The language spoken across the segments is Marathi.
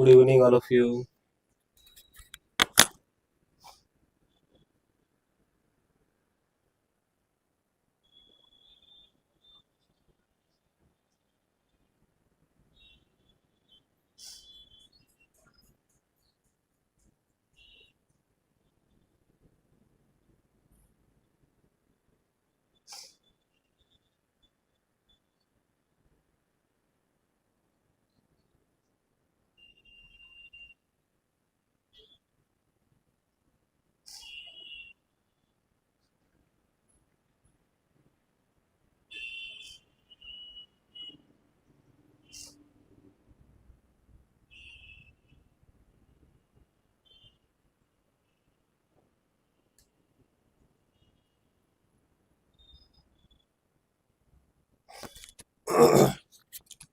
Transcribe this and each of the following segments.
Good evening, all of you.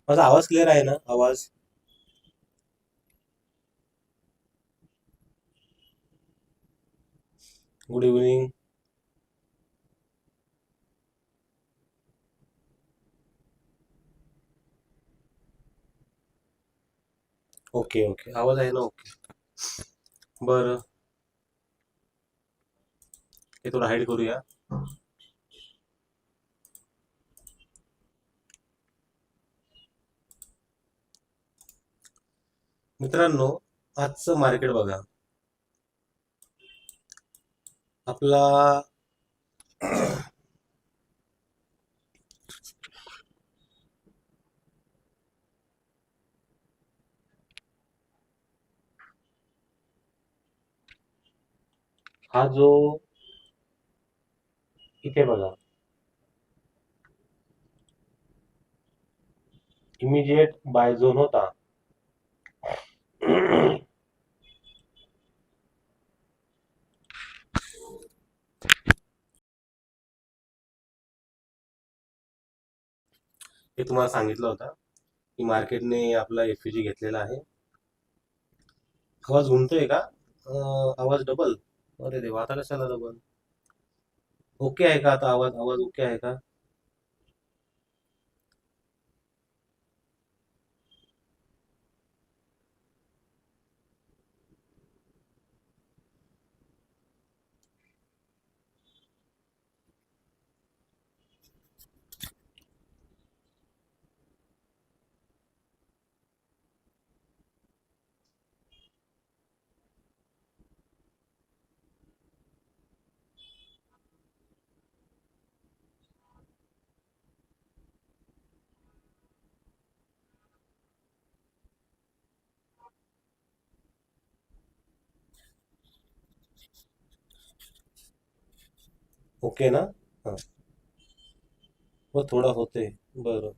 माझा आवाज क्लिअर आहे ना? आवाज गुड इव्हनिंग. ओके ओके, आवाज आहे ना? ओके, बरं. हे थोडं हाईड करूया. मित्रांनो, आजचं मार्केट बघा. आपला हा जो इथे बघा, इमिजिएट बाय झोन होता. हे तुम्हाला सांगितलं होतं की मार्केटने आपला एफयूजी घेतलेला आहे. आवाज घुमतोय का? आवाज डबल? अरे देवा, आता कशाला डबल? ओके आहे का आता? आवाज आवाज ओके आहे का? ओके ना? हां, मग थोडा होते. बरं.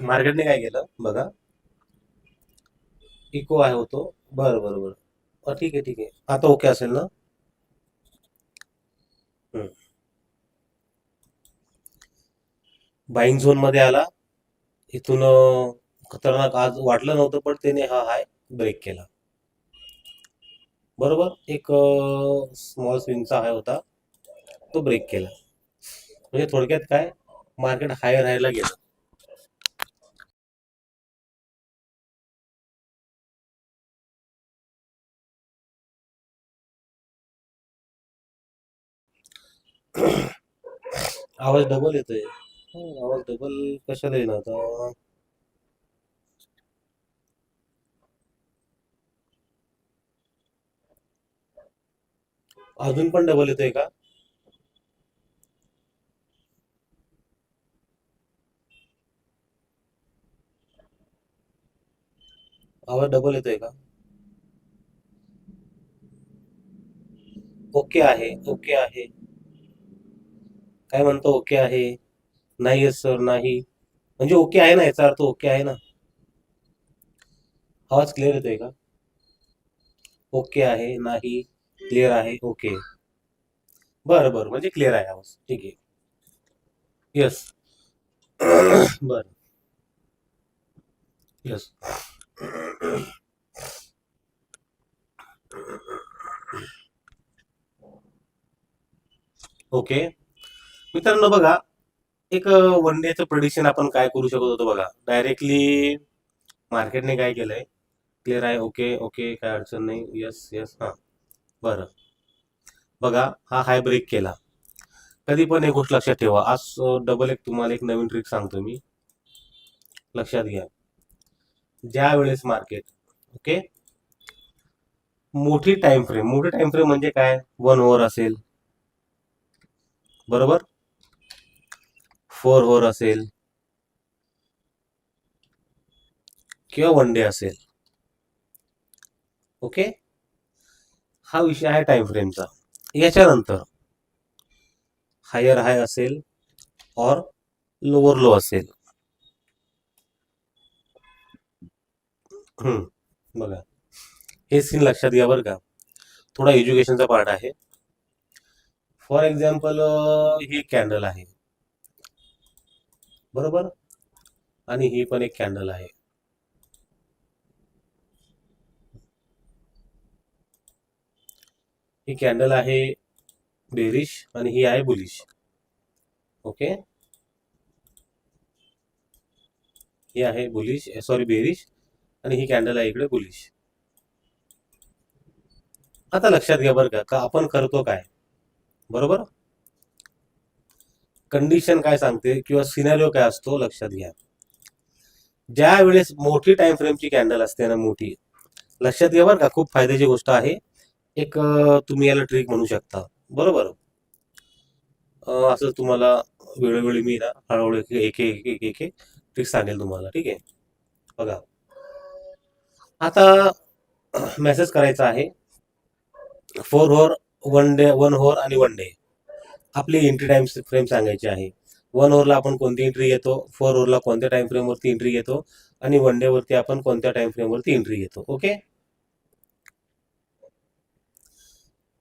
मार्केटने काय केलं बघा. इको आहे होतो. बरं बरं बरं. ठीक आहे ठीक आहे. आता ओके असेल ना? हं. बाईंग झोन मध्ये आला. इथून खतरनाक आज वाटलं नव्हतं, पण त्याने हा हाय ब्रेक केला. बरोबर, एक स्मॉल स्विंगचा हाय होता, तो ब्रेक केला. म्हणजे थोडक्यात काय, मार्केट हाय राहायला गेलं. आवाज डबल येतोय. आवाज डबल कशाला येणार आता? अजून पण डबल येतोय का? आवाज डबल येतोय का? ओके आहे, ओके आहे. काय म्हणतो ओके आहे? नाही आहे सर, नाही. म्हणजे ओके आहे ना, याचा अर्थ ओके आहे ना? आवाज क्लिअर येतोय का? ओके आहे, नाही, क्लिअर आहे, ओके. बरं बरं, म्हणजे क्लिअर आहे आवाज, ठीक आहे. येस. बर. येस. ओके मित्रांनो बघा, एक वन डेचं प्रिडिक्शन आपण काय करू शकत होतो बघा. डायरेक्टली मार्केटने काय केलंय, क्लिअर आहे. ओके ओके, काय अडचण नाही. येस येस, हां. बरं. बघा, हा हाय ब्रेक केला. कधी पण एक गोष्ट लक्षात ठेवा. आज डबल एक तुम्हाला एक नवीन ट्रिक सांगतो मी, लक्षात घ्या. ज्या वेळेस मार्केट, ओके, मोठी टाइम फ्रेम म्हणजे काय, 1 ओव्हर असेल, बरोबर, 4 ओव्हर असेल किंवा 1 डे असेल. ओके, हा विषय आहे टाइम फ्रेमचा. याच्यानंतर हायर हाय असेल और लोअर लो असेल. बघा, हे सीन लक्षात घ्या बरं का. थोडा एज्युकेशनचा पार्ट आहे. फॉर एक्झाम्पल, ही कॅन्डल आहे, बरोबर, आणि ही पण एक कॅन्डल आहे. ही कॅन्डल आहे बेरिश आणि ही आहे बुलिश. ओके, ही आहे बुलिश, सॉरी बेरिश, आणि ही कॅन्डल आहे इकडे बुलिश. आता लक्षात घ्या बरं का आपण करतो काय, बरोबर, कंडिशन काय सांगते किंवा सिनारिओ काय असतो लक्षात घ्या. ज्या वेळेस मोठी टाइम फ्रेमची कॅन्डल असते ना, मोठी, लक्षात घ्या बरं का, खूप फायद्याची गोष्ट आहे. एक तुम्ही याला ट्रिक म्हणू शकता, बरोबर. असं तुम्हाला वेळोवेळी मी ना हळूहळू एक एक एक एक एक ट्रिक सांगेल तुम्हाला, ठीक आहे. बघा, आता मेसेज करायचा आहे 4 ओव्हर, 1 डे, 1 ओव्हर आणि 1 डे. आपली एंट्री टाइम फ्रेम सांगायची आहे. 1 ओव्हरला आपण कोणती एंट्री घेतो, 4 ओव्हरला कोणत्या टाइम फ्रेम वरती एंट्री घेतो, आणि 1 डे वरती आपण कोणत्या टाइम फ्रेम वरती एंट्री घेतो. ओके,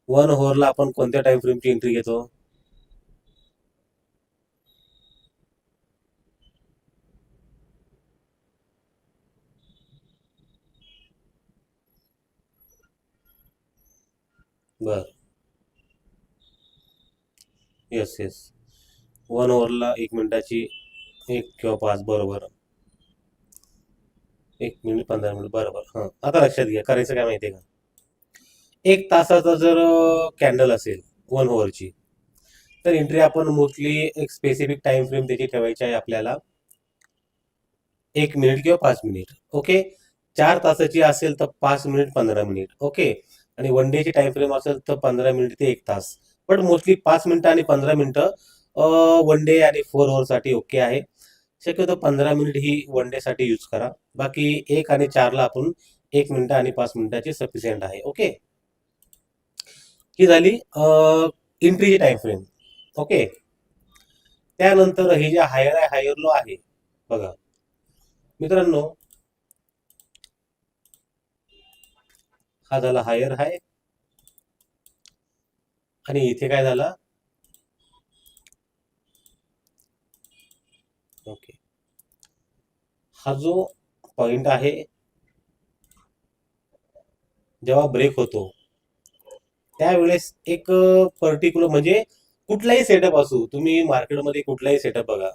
1 ओव्हरला आपण कोणत्या टाइम फ्रेमची एंट्री घेतो, बर. येस येस, 1 ओव्हरला 1 मिनिटाची, 1 किंवा 5, बरोबर, 1 मिनिट 15 मिनिट, बरोबर. हां, आता लक्षात घ्या, करायचं काय माहितीये का, 1 तासाचा जर कॅन्डल असेल 1 ओव्हरची, तर एंट्री आपण मोस्टली एक स्पेसिफिक टाइम फ्रेम त्याची ठेवायची आहे आपल्याला, 1 मिनिट किंवा 5 मिनिट. ओके, 4 तासाची असेल तर 5 मिनिट 15 मिनिट. ओके, आणि 1 डेची टाइम फ्रेम असेल तर 15 मिनिट ते 1 तास. पण मोस्टली 5 मिनिटं आणि 15 मिनिटं 1 डे आणि 4 ओव्हर साठी ओके आहे. शक्यतो 15 मिनिट ही 1 डे साठी यूज करा. बाकी 1 आणि 4ला आपण 1 मिनिट आणि 5 मिनिटाची सफिशियंट आहे. ओके, ही झाली एंट्रीची टाइम फ्रेम. ओके, त्यानंतर हे जे हायर आहे, हायर लो आहे, बघा मित्रांनो, हा झाला हायर हाय, आणि इथे काय झाला, ओके, हा जो पॉइंट आहे जेव्हा ब्रेक होतो त्यावेळेस एक पर्टिक्युलर, म्हणजे कुठलाही सेटअप असू, तुम्ही मार्केटमध्ये कुठलाही सेटअप बघा,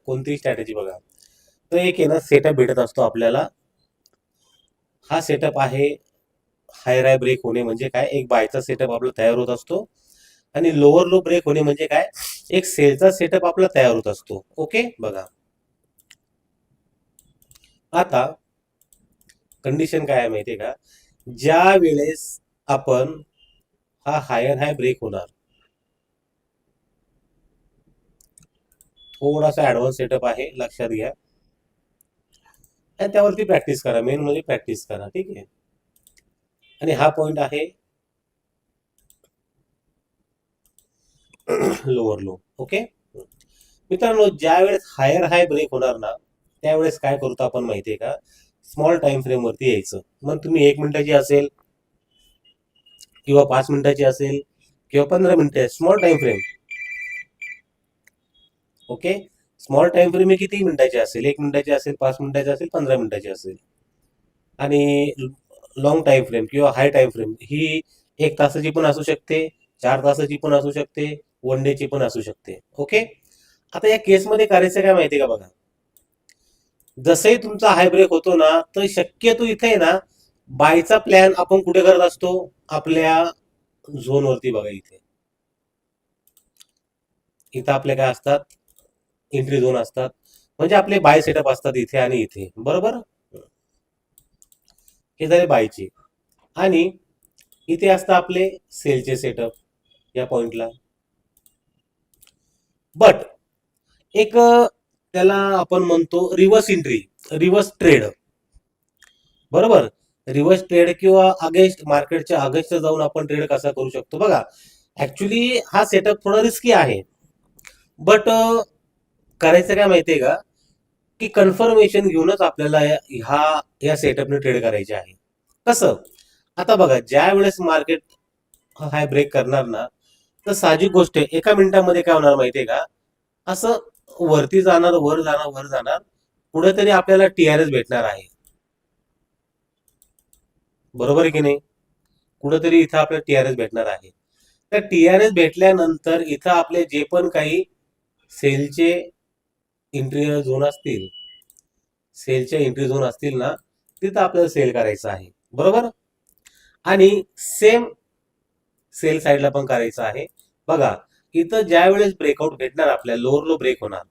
कोणतीही स्ट्रॅटेजी बघा, तर एक आहे ना सेटअप भेटत असतो आपल्याला. हा सेटअप आहे हायर हाय ब्रेक होणे म्हणजे काय, एक बायचा सेटअप आपला तयार होत असतो, आणि लोअर लो ब्रेक होणे म्हणजे काय, एक सेलचा सेटअप आपला तयार होत असतो. ओके, बघा, आता कंडिशन काय आहे माहितीये का, ज्या वेळेस आपण हा हायर हाय ब्रेक होणार, थोडासा ऍडव्हान्स सेटअप आहे, लक्षात घ्या, आणि त्यावरती प्रॅक्टिस करा, मेन म्हणजे प्रॅक्टिस करा, ठीक आहे. आणि हा पॉइंट आहे लोअर लो. ओके मित्रांनो, ज्या वेळेस हायर हाय ब्रेक होणार ना, त्यावेळेस काय करतो आपण माहितीये का, स्मॉल टाइम फ्रेम वरती यायचं. मग तुम्ही 1 मिनिटाची असेल किंवा 5 मिनिटाची असेल किंवा 15 मिनिटे, small time frame, okay. Small time frame ही किती मिनिटाची असेल? 1 मिनिटाची असेल, 5 मिनिटाची असेल, 15 मिनिटाची असेल. आणि लॉंग टाइम फ्रेम किंवा हाय टाइम फ्रेम ही 1 तासाची पण असू शकते, 4 तासाची पण असू शकते, 1 डेची पण असू शकते. ओके. आता या केसमध्ये करायचं काय माहिती का बघा, जसंही तुमचा हाय ब्रेक होतो ना, तर शक्यतो इथे आहे ना, बायचा प्लॅन आपण कुठे करत असतो? आपल्या झोनवरती बघा इथे. इथं आपले काय असतात? एंट्री झोन असतात. म्हणजे आपले बाय सेटअप असतात इथे आणि इथे, बरोबर. हे झाले बायचे. आणि इथे असतात आपले सेलचे सेटअप या पॉइंटला. बट एक त्याला आपण म्हणतो रिव्हर्स एंट्री, रिव्हर्स ट्रेड, बरोबर. रिव्हर्स ट्रेड किंवा अगेन्स्ट मार्केटच्या अगेन्स्ट जाऊन आपण ट्रेड कसा करू शकतो बघा. ऍक्च्युली हा सेटअप थोडा रिस्की आहे, बट करायचं काय माहितीये का, की कन्फर्मेशन घेऊनच आपल्याला या सेटअपने ट्रेड करायचे आहे. कसं? आता बघा, ज्या वेळेस मार्केट हाय ब्रेक करणार ना, तर साहजिक गोष्ट आहे, 1 मिनिटामध्ये काय होणार माहितीये का, असं वरती जाणार, वर जाणार, वर जाणार, कुठेतरी आपल्याला टीआरएस भेटणार आहे, बरोबर आहे की नाही? कुठेतरी इथं आपल्याला टीआरएस भेटणार आहे. तर टीआरएस भेटल्यानंतर इथं आपले जे पण काही सेलचे एंट्री झोन असतील, सेलचे एंट्री झोन असतील ना, तिथं आपल्याला सेल करायचं आहे, बरोबर. आणि सेम सेल साईडला पण करायचं आहे. बघा, इथं ज्या वेळेस ब्रेकआउट भेटणार आपल्याला, लोअर लो ब्रेक होणार.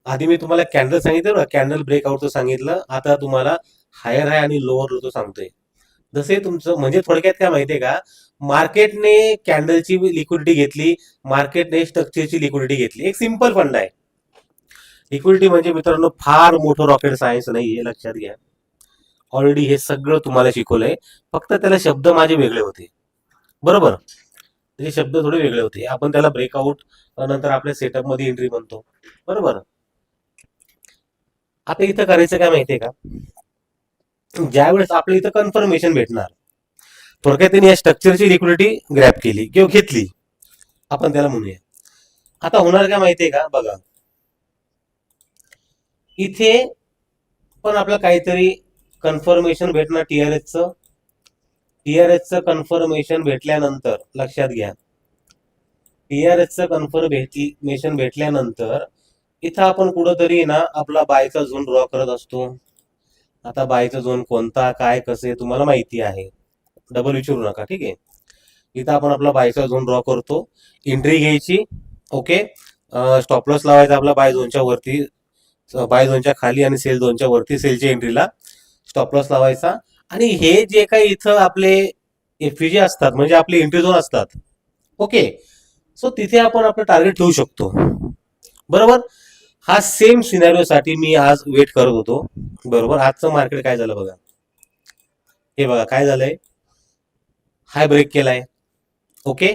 आधी मी तुम्हाला कॅन्डल सांगितलं ना, कॅन्डल ब्रेकआउटचं सांगितलं, आता तुम्हाला हायर हाय आणि लोअर लोचं सांगतोय. जसे तुमचं म्हणजे थोडक्यात काय माहितीये का, मार्केटने कॅन्डलची लिक्विडिटी घेतली, मार्केटने स्ट्रक्चरची लिक्विडिटी घेतली. एक सिंपल फंड आहे. लिक्विडिटी म्हणजे मित्रांनो फार मोठं रॉकेट सायन्स नाही, हे लक्षात घ्या. ऑलरेडी हे सगळं तुम्हाला शिकवलंय, फक्त त्याला शब्द माझे वेगळे होते, बरोबर. त्याचे शब्द थोडे वेगळे होते. आपण त्याला ब्रेकआउट नंतर आपल्या सेटअप मध्ये एंट्री म्हणतो, बरोबर. आता इथं करायचं काय माहितीये का, ज्यावेळेस आपल्या इथं कन्फर्मेशन भेटणार, थोडक्यात त्यांनी या स्ट्रक्चरची लिक्विडिटी ग्रॅप केली किंवा घेतली, आपण त्याला म्हणूया. आता होणार काय माहितीये का बघा, इथे पण आपलं काहीतरी कन्फर्मेशन भेटणार टीआरएसचं. टीआरएसचं कन्फर्मेशन भेटल्यानंतर लक्षात घ्या, टीआरएसचं कन्फर्मेशन भेटल्यानंतर इथं आपण कुठंतरी ना आपला बायचा झोन ड्रॉ करत असतो. आता बायचा झोन कोणता, काय, कसे तुम्हाला माहिती आहे, डबल विचारू नका, ठीक आहे. इथं आपण आपला बायचा झोन ड्रॉ करतो, एंट्री घ्यायची. ओके. स्टॉप लॉस लावायचा आपला बाय झोनच्या वरती, बाय झोनच्या खाली, आणि सेल झोनच्या वरती, सेलच्या एंट्रीला स्टॉप लॉस लावायचा. आणि हे जे काही इथं आपले एफईजी असतात म्हणजे आपले एंट्री झोन असतात, ओके. सो तिथे आपण आपलं टार्गेट ठेवू शकतो, बरोबर. हा सेम सिनॅरिओ साठी मी आज वेट करत होतो, बरोबर. आजचं मार्केट काय झालं बघा, हे बघा काय झालंय, हाय ब्रेक केलाय, ओके.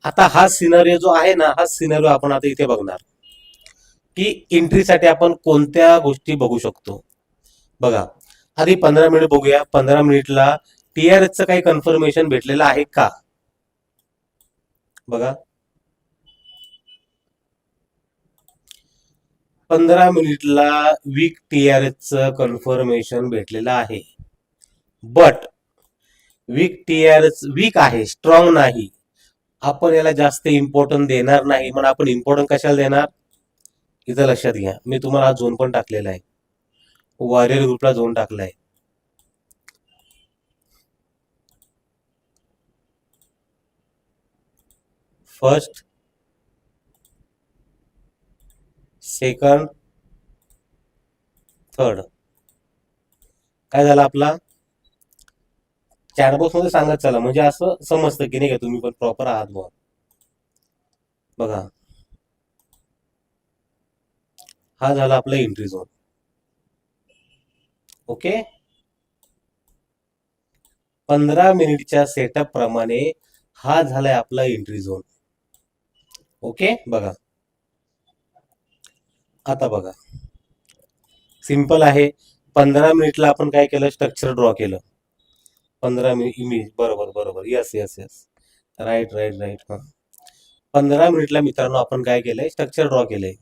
आता हा सिनॅरिओ जो आहे ना, हा सिनॅरिओ आपण आता इथे बघणार, की एंट्रीसाठी आपण कोणत्या गोष्टी बघू शकतो. बघा, आधी 15 मिनिट बघूया. 15 मिनिटला टीआरएसचं काही कन्फर्मेशन भेटलेलं आहे का बघा. 15 मिनिटला वीक टीआरएसचं कन्फर्मेशन भेटलेलं आहे, बट वीक टीआरएस वीक आहे, स्ट्रॉंग नाही. आपण याला जास्त इम्पॉर्टन्स देणार नाही. पण आपण इम्पॉर्टन्स कशाला देणार, इथं लक्षात घ्या, मी तुम्हाला हा झोन पण टाकलेला आहे, वॉरियर ग्रुपला झोन टाकलाय. First, second, third. काय झालं आपला, चॅटबॉक्स मध्ये सांगत चला, म्हणजे असं समजतं की नाही का तुम्ही पण प्रॉपर आहात बुवा. बघा, हा झाला आपला एंट्री झोन, ओके. 15 मिनिटच्या सेटअप प्रमाणे हा झालाय आपला एंट्री झोन, ओके. बघा, आता बघा, सिंपल आहे. 15 मिनिटला आपण काय केलं, स्ट्रक्चर ड्रॉ केलं. 15 मिनिट इमेज, बरोबर बरोबर, yes yes yes, right right right. हा, 15 मिनिटला मित्रांनो आपण काय केलंय, स्ट्रक्चर ड्रॉ केलंय.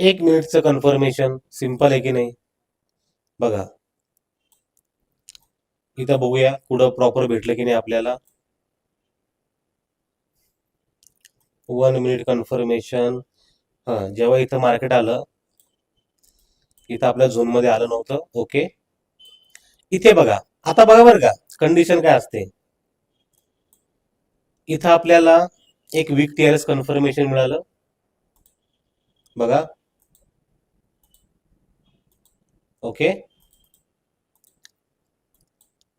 1 मिनिटचं कन्फर्मेशन सिंपल आहे की नाही? बघा इथं बघूया पुढं प्रॉपर भेटलं की नाही आपल्याला. 1 मिनिट कन्फर्मेशन. हा, जेव्हा इथं मार्केट आलं, इथं आपल्या झोन मध्ये आलं नव्हतं. ओके, इथे बघा. आता बघा बरं का कंडिशन काय असते. इथं आपल्याला एक वीक टीआरएस कन्फर्मेशन मिळालं. बघा. ओके,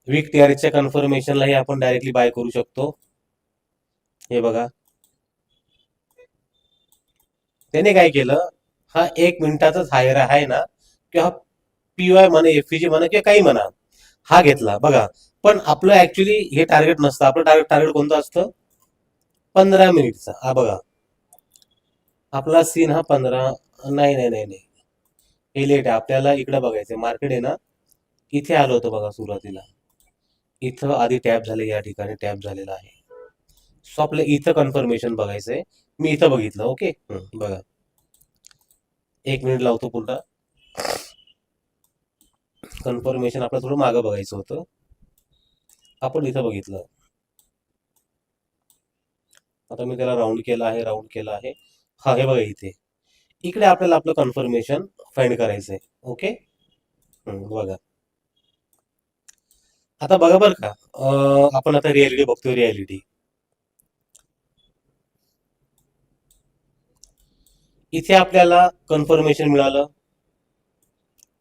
वीक टीआरएसच्या कन्फर्मेशनलाही आपण डायरेक्टली बाय करू शकतो. हे बघा, त्याने काय केलं, हा 1 मिनिटाचाच हायर आहे ना, किंवा पीवाय म्हणा, एफईजी म्हणा, किंवा काही म्हणा, हा घेतला बघा. पण आपलं ऍक्च्युली हे टार्गेट नसतं. आपलं टार्गेट टार्गेट कोणतं असतं? 15 मिनिटचा. हा बघा, आपला सीन हा 15. नाही नाही नाही नाही, हे लेट आहे. आपल्याला इकडे बघायचंय. मार्केट आहे ना, इथे आलो होतो बघा सुरुवातीला. इथं आधी टॅप झाले, या ठिकाणी टॅप झालेला आहे. सो आपलं इथं कन्फर्मेशन बघायचंय. मी इथं बघितलं. ओके, बघा 1 मिनिट लावतो पुन्हा. कन्फर्मेशन आपलं थोडं मागं बघायचं होतं. आपण इथं बघितलं. आता मी त्याला राऊंड केला आहे, राऊंड केला आहे. हा, हे बघा इथे. इकडे आपल्याला आपलं कन्फर्मेशन फाइंड करायचंय. ओके, बघा. आता बघा बरं का, आपण आता रियालिटी बघतोय. रियालिटी इथे आपल्याला कन्फर्मेशन मिळालं.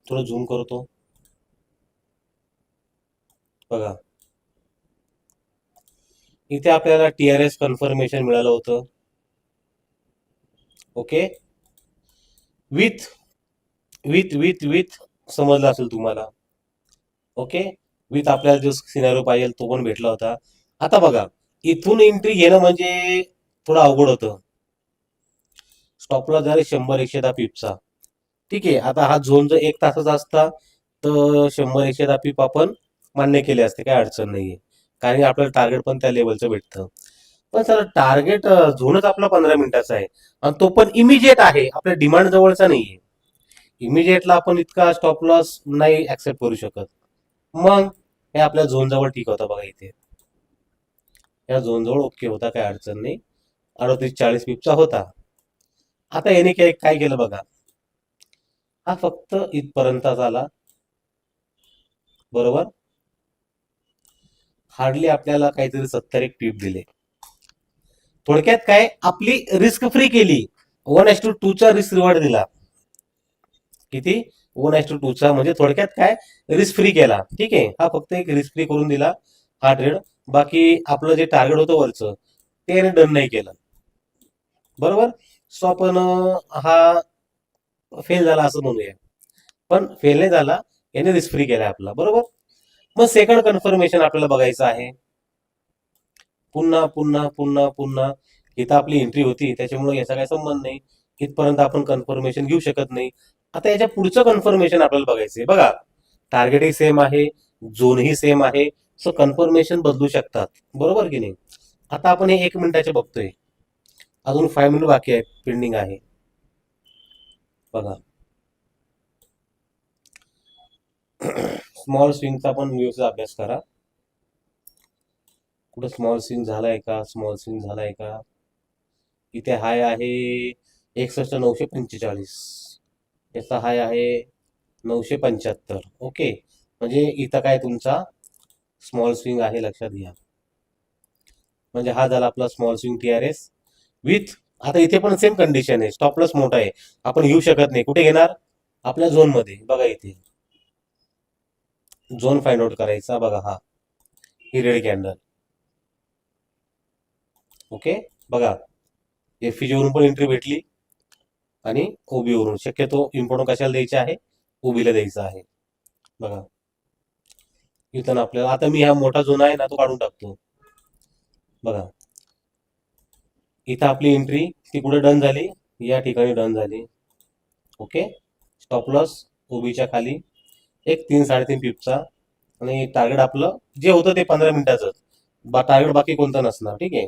थोडं झूम करतो. बघा, इथे आपल्याला टीआरएस कन्फर्मेशन मिळालं होतं. Okay, with with with with समजलं असेल तुम्हाला. ओके, विथ आपल्याला जो सिनारिओ पाहिजे तो पण भेटला होता. आता बघा, इथून एंट्री घेणं म्हणजे थोडं अवघड होतं. स्टॉपला झाले 100-110 पिपचा. ठीक आहे, आता हा झोन जर 1 तासाचा असता तर 100-110 पीप आपण मान्य केले असते, काही अडचण नाहीये. कारण की आपल्याला टार्गेट पण त्या लेवलचं भेटतं. पण सर टार्गेट झोनच आपला 15 मिनिटाचा आहे, आणि तो पण इमिजिएट आहे, आपल्या डिमांड जवळचा नाहीये. इमिजिएटला आपण इतका स्टॉप लॉस नाही ऍक्सेप्ट करू शकत. मग हे आपल्या झोन जवळ ठीक होता बघा. इथे या झोन जवळ ओके होता, काही अडचण नाही. 38-40 पिपचा होता. आता याने काय काय केलं बघा, हा फक्त इथपर्यंत आला. बरोबर, हार्डली आपल्याला काहीतरी 70 पीप दिले. थोडक्यात काय, आपली रिस्क फ्री केली. 1:2 रिस्क रिवॉर्ड दिला. किती? 1:2 म्हणजे थोडक्यात काय, रिस्क फ्री केला. ठीक आहे, हा फक्त एक रिस्क फ्री करून दिला हा ट्रेड. बाकी आपलं जे टार्गेट होतं वरचं ते डन नाही केलं. बरोबर. सो आपण हा फेल झाला असं म्हणूया. पण फेल नाही झाला, याने रिस्क फ्री केलाय आपला. बरोबर. मग सेकंड कन्फर्मेशन आपल्याला बघायचं आहे. पुन्हा पुन्हा पुन्हा पुन्हा इथं आपली एंट्री होती, त्याच्यामुळे याचा काही संबंध नाही. इथपर्यंत आपण कन्फर्मेशन घेऊ शकत नाही. आता याच्या पुढचं कन्फर्मेशन आपल्याला बघायचंय. बघा, टार्गेटही सेम आहे, झोनही सेम आहे. सो कन्फर्मेशन बदलू शकतात. बरोबर की नाही? आता आपण हे 1 मिनिटाचे बघतोय. अजून 5 मिनिट बाकी आहे, पेंडिंग आहे. बघा, स्मॉल स्विंगचा पण व्यवस्थित अभ्यास करा. कुठं स्मॉल स्विंग झालाय का? स्मॉल स्विंग झालाय का? इथे हाय आहे 61,945. याचा हाय आहे 975. ओके, म्हणजे इथं काय तुमचा स्मॉल स्विंग आहे, लक्षात घ्या. म्हणजे हा झाला आपला स्मॉल स्विंग टीआरएस विथ. आता इथे पण सेम कंडिशन आहे, स्टॉप लॉस मोठा आहे, आपण घेऊ शकत नाही. कुठे घेणार? आपल्या झोन मध्ये. बघा इथे झोन फाइंड आउट करायचा. बघा, हा ही रेड कॅन्डल. ओके, बघा एफईजी वरून पण एंट्री भेटली, आणि ओबी वरून. शक्यतो इम्पॉर्टंट कशाला द्यायचे आहे? ओबीला द्यायचं आहे. बघा इथं आपल्याला, आता मी हा मोठा झोन आहे ना तो काढून टाकतो. बघा, इथं आपली एंट्री ती कुठे डन झाली? या ठिकाणी डन झाली. ओके, स्टॉप लॉस ओबीच्या खाली एक 3-3.5 पिपचा, आणि टार्गेट आपलं जे होतं ते 15 मिनिटाचं. टार्गेट बाकी कोणतं नसणार. ठीक आहे,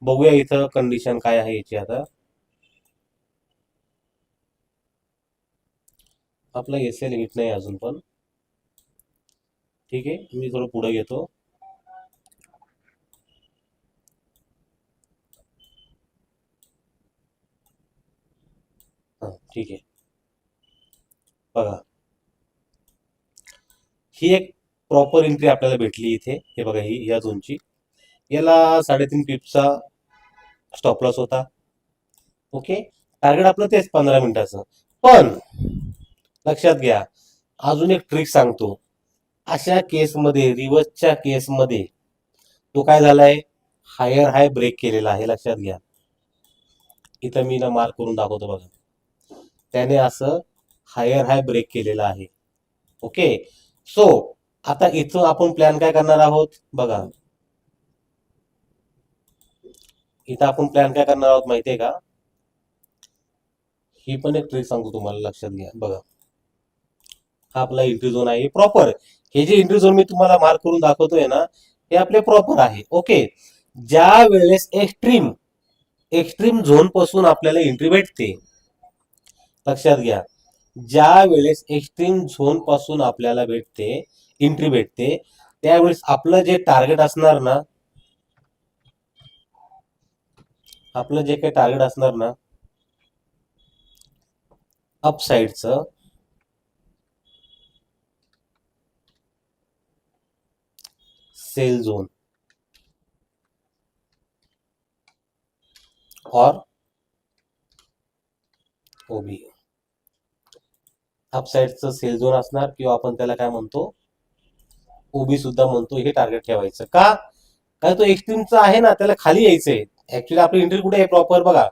बघूया इथं कंडिशन काय आहे याची. आता आपला एस एल हिट नाही अजून पण. ठीक आहे, मी थोडं पुढे घेतो. हां ठीक आहे. बघा, ही एक प्रॉपर एंट्री आपल्याला भेटली इथे. हे बघा, ही या झोनची. याला 3.5 पिपचा स्टॉप लॉस होता. ओके, टार्गेट आपलं तेच 15 मिनिटाचं. पण लक्षात घ्या, अजून एक ट्रिक सांगतो. अशा केसमध्ये, रिव्हर्सच्या केसमध्ये, तो काय झालाय, हायर हाय ब्रेक केलेला आहे. लक्षात घ्या, इथं मी ना मार्क करून दाखवतो बघा. त्याने असं हायर हाय ब्रेक केलेला आहे. ओके, सो आता इथं आपण प्लॅन काय करणार आहोत बघा. इथं आपण प्लॅन काय करणार आहोत माहितीये का? ही पण एक ट्रिक सांगतो तुम्हाला, लक्षात घ्या. बघा, हा आपला एंट्री झोन आहे प्रॉपर. हे जे एंट्री झोन मी तुम्हाला मार्क करून दाखवतोय ना, हे आपले प्रॉपर आहे. ओके, ज्या वेळेस एक्स्ट्रीम एक्स्ट्रीम झोन पासून आपल्याला एंट्री भेटते, लक्षात घ्या, ज्या वेळेस एक्स्ट्रीम झोन पासून आपल्याला एंट्री भेटते, त्यावेळेस आपलं जे टार्गेट असणार ना, आपलं जे काही टार्गेट असणार ना अपसाईडचं, सेल झोन और ओबी, अपसाईडचं सेल झोन असणार, किंवा आपण त्याला काय म्हणतो, ओबी सुद्धा म्हणतो. हे टार्गेट ठेवायचं का? काय तो एक्स्ट्रीमचा आहे ना, त्याला खाली यायचंय. ऍक्च्युली आपली एंट्री कुठे आहे प्रॉपर बघा.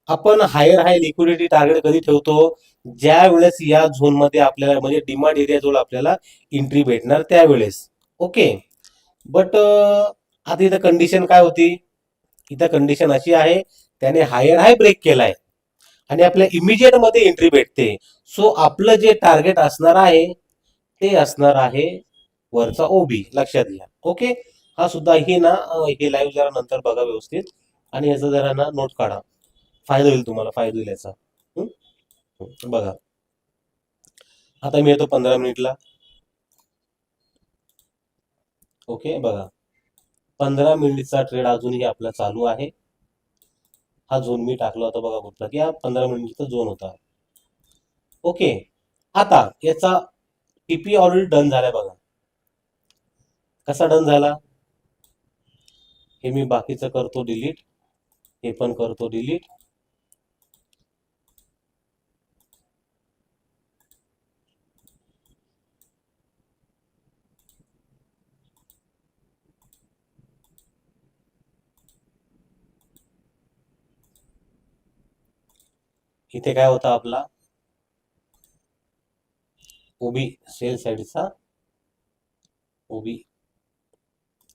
आपण हायर हाय लिक्विडिटी टार्गेट कधी ठेवतो, ज्या वेळेस या झोन मध्ये आपल्याला, म्हणजे डिमांड एरिया जवळ आपल्याला एंट्री भेटणार त्यावेळेस. ओके, बट आता इथं कंडिशन काय होती, इथं कंडिशन अशी आहे, त्याने हायर हाय ब्रेक केलाय आणि आपल्या इमिजिएट मध्ये एंट्री भेटते. सो आपलं जे टार्गेट असणार आहे, ते असणार आहे वरचा ओबी. लक्षात घ्या. ओके, हा सुद्धा हे ना, हे लाईव्ह जरा नंतर बघा व्यवस्थित, आणि याचा जरा ना नोट काढा. फायदा होईल तुम्हाला, फायदा होईल याचा. हं? बघा, आता मी येतो 15 मिनिटला. ओके, बघा, 15 मिनिटचा ट्रेड अजूनही आपला चालू आहे. हा झोन मी टाकला होता बघा कुठला, की हा 15 मिनिटचा झोन होता. ओके, आता याचा टीपी ऑलरेडी डन झालाय बघा. कसा डन झाला, हे मी बाकीचं करतो डिलीट, हे पण करतो डिलीट. इथे काय होता आपला ओबी, सेल साईडचा ओबी.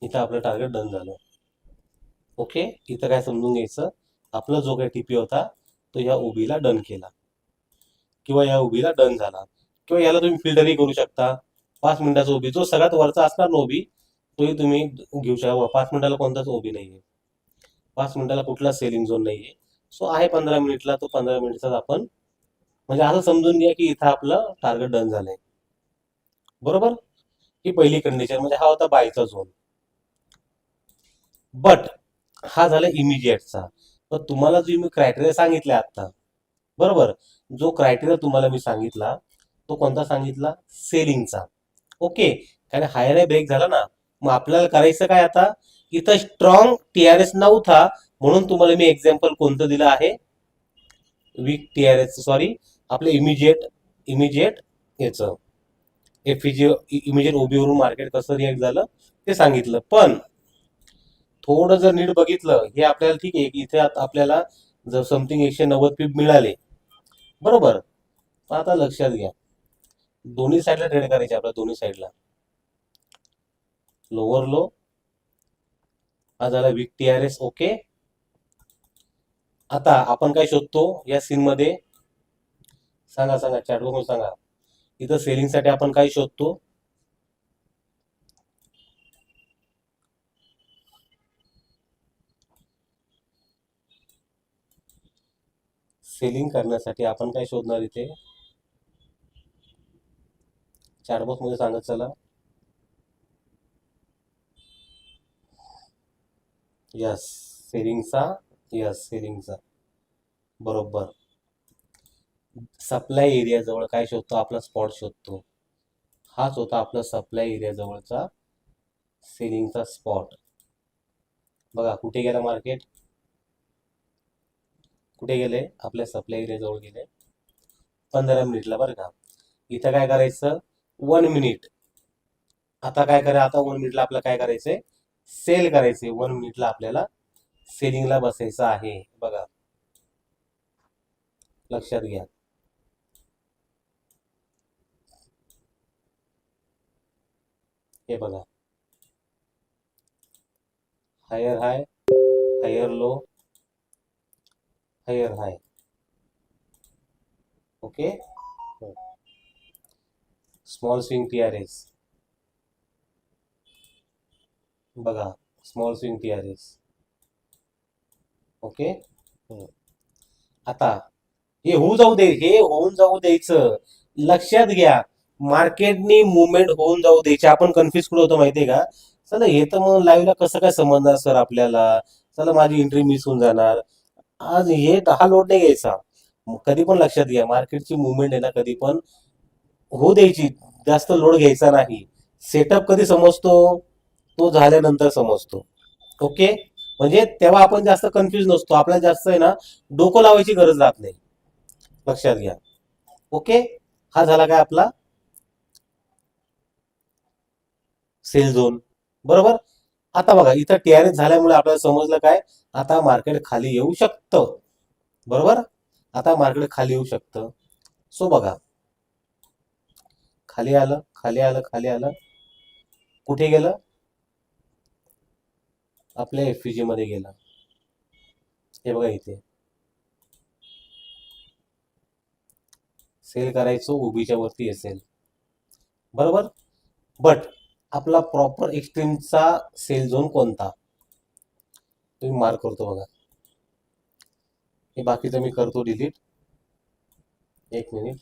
इथं आपलं टार्गेट डन झालं. ओके, इथं काय समजून घ्यायचं, आपला जो काही टीपी होता तो या ओबीला डन केला, किंवा या ओबीला डन झाला, किंवा याला तुम्ही फिल्टरही करू शकता. 5 मिनिटाचा ओबी जो सगळ्यात वरचा असणार ना ओबी, तोही तुम्ही घेऊ शकता. 5 मिनिटाला कोणताच ओबी नाहीये, 5 मिनिटाला कुठला सेलिंग झोन नाहीये. सो आहे 15 मिनिटला, तो 15 मिनिटचाच आपण, म्हणजे असं समजून घ्या की इथं आपलं टार्गेट डन झालंय. बरोबर, ही पहिली कंडिशन, म्हणजे हा होता बायचा झोन. बट हा झाला इमिजिएटचा. तर तुम्हाला जो मी क्रायटेरिया सांगितला आता, बरोबर, जो क्रायटेरिया तुम्हाला मी सांगितला, तो कोणता सांगितला, सेलिंगचा. ओके, कारण हायर ब्रेक झाला ना, मग आपल्याला करायचं काय आता, इथं स्ट्रॉंग टीआरएस नव्हता, म्हणून तुम्हाला मी एक्झाम्पल कोणतं दिलं आहे, वीक टीआरएस, सॉरी, आपलं इमिजिएट इमिजिएट याचं एफईजी, इमिजिएट ओबी वरून मार्केट कसं रिॲक्ट झालं ते सांगितलं. पण थोडं जर नीट बघितलं, हे आपल्याला ठीक आहे की इथे आपल्याला जर समथिंग 190 पीप मिळाले, बरोबर. पण आता लक्षात घ्या, दोन्ही साईडला ट्रेड करायचे आपल्या, दोन्ही साईडला लोअर लो. हा झाला वीक टीआरएस. ओके, आता आपण काय शोधतो या सीन मध्ये, सांगा सांगा, चॅट बॉक्स सांगा. इथं सेलिंग साठी आपण काय शोधतो, सेलिंग करण्यासाठी आपण काय शोधणार इथे, चॅटबॉक्स मध्ये सांगत चला. यस, सेलिंगचा. यस, सेलिंगचा. बरोबर. सप्लाय एरिया जवळ काय शोधतो? आपला स्पॉट शोधतो. हाच होता आपला सप्लाय एरिया जवळचा सेलिंगचा स्पॉट. बघा कुठे गेला मार्केट, कुठे गेले? आपल्या सप्लाय एरिया जवळ गेले 15 मिनिटला, बरं का. इथं काय करायचं? 1 मिनिट. आता काय करा, आता 1 मिनिटला आपल्याला काय करायचंय? सेल करायचंय. 1 मिनिटला आपल्याला सेलिंगला बसायचं आहे. बघा, लक्षात घ्या. हे बघा, हायर हाय, हायर लो, हायर हाय. ओके. Small swing TRS. बघा, स्मॉल स्विंग टीआरएस. ओके. आता हे होऊ जाऊ दे, हे होऊन जाऊ द्यायचं. लक्षात घ्या, मार्केटनी मुवमेंट होऊन जाऊ द्यायची. आपण कन्फ्युज कुठं होतो माहितीये का? चला हे तर मग लाईव्हला कसं काय समजणार सर आपल्याला? चला माझी एंट्री मिस होऊन जाणार. आज हे हा लोड नाही घ्यायचा. कधी पण लक्षात घ्या, मार्केटची मुवमेंट आहे ना, कधी पण होऊ द्यायची. जास्त लोड घ्यायचा नाही. सेटअप कधी समजतो? तो झाल्यानंतर समजतो. ओके. म्हणजे तेव्हा आपण जास्त कन्फ्युज नसतो. आपल्याला जास्त आहे ना डोकं लावायची गरज राहत नाही. लक्षात घ्या. ओके. हा झाला काय आपला सेल झोन. बरोबर. आता बघा, इथं टीआरएस झाल्यामुळे आपल्याला समजलं काय? आता मार्केट खाली येऊ शकतं. बरोबर. आता मार्केट खाली येऊ शकतं. सो बघा, खाली आलं, खाली आलं, खाली आलं. कुठे गेलं? आपल्या एफपीजी मध्ये गेलं. हे बघा इथे सेल करायचो, उभीच्या वरती असेल. बरोबर. बट आपला प्रॉपर एक्स्ट्रीमचा सेल झोन कोणता? तुम्ही मार्क करतो बघा. हे बाकीचं मी करतो डिलीट. 1 मिनिट.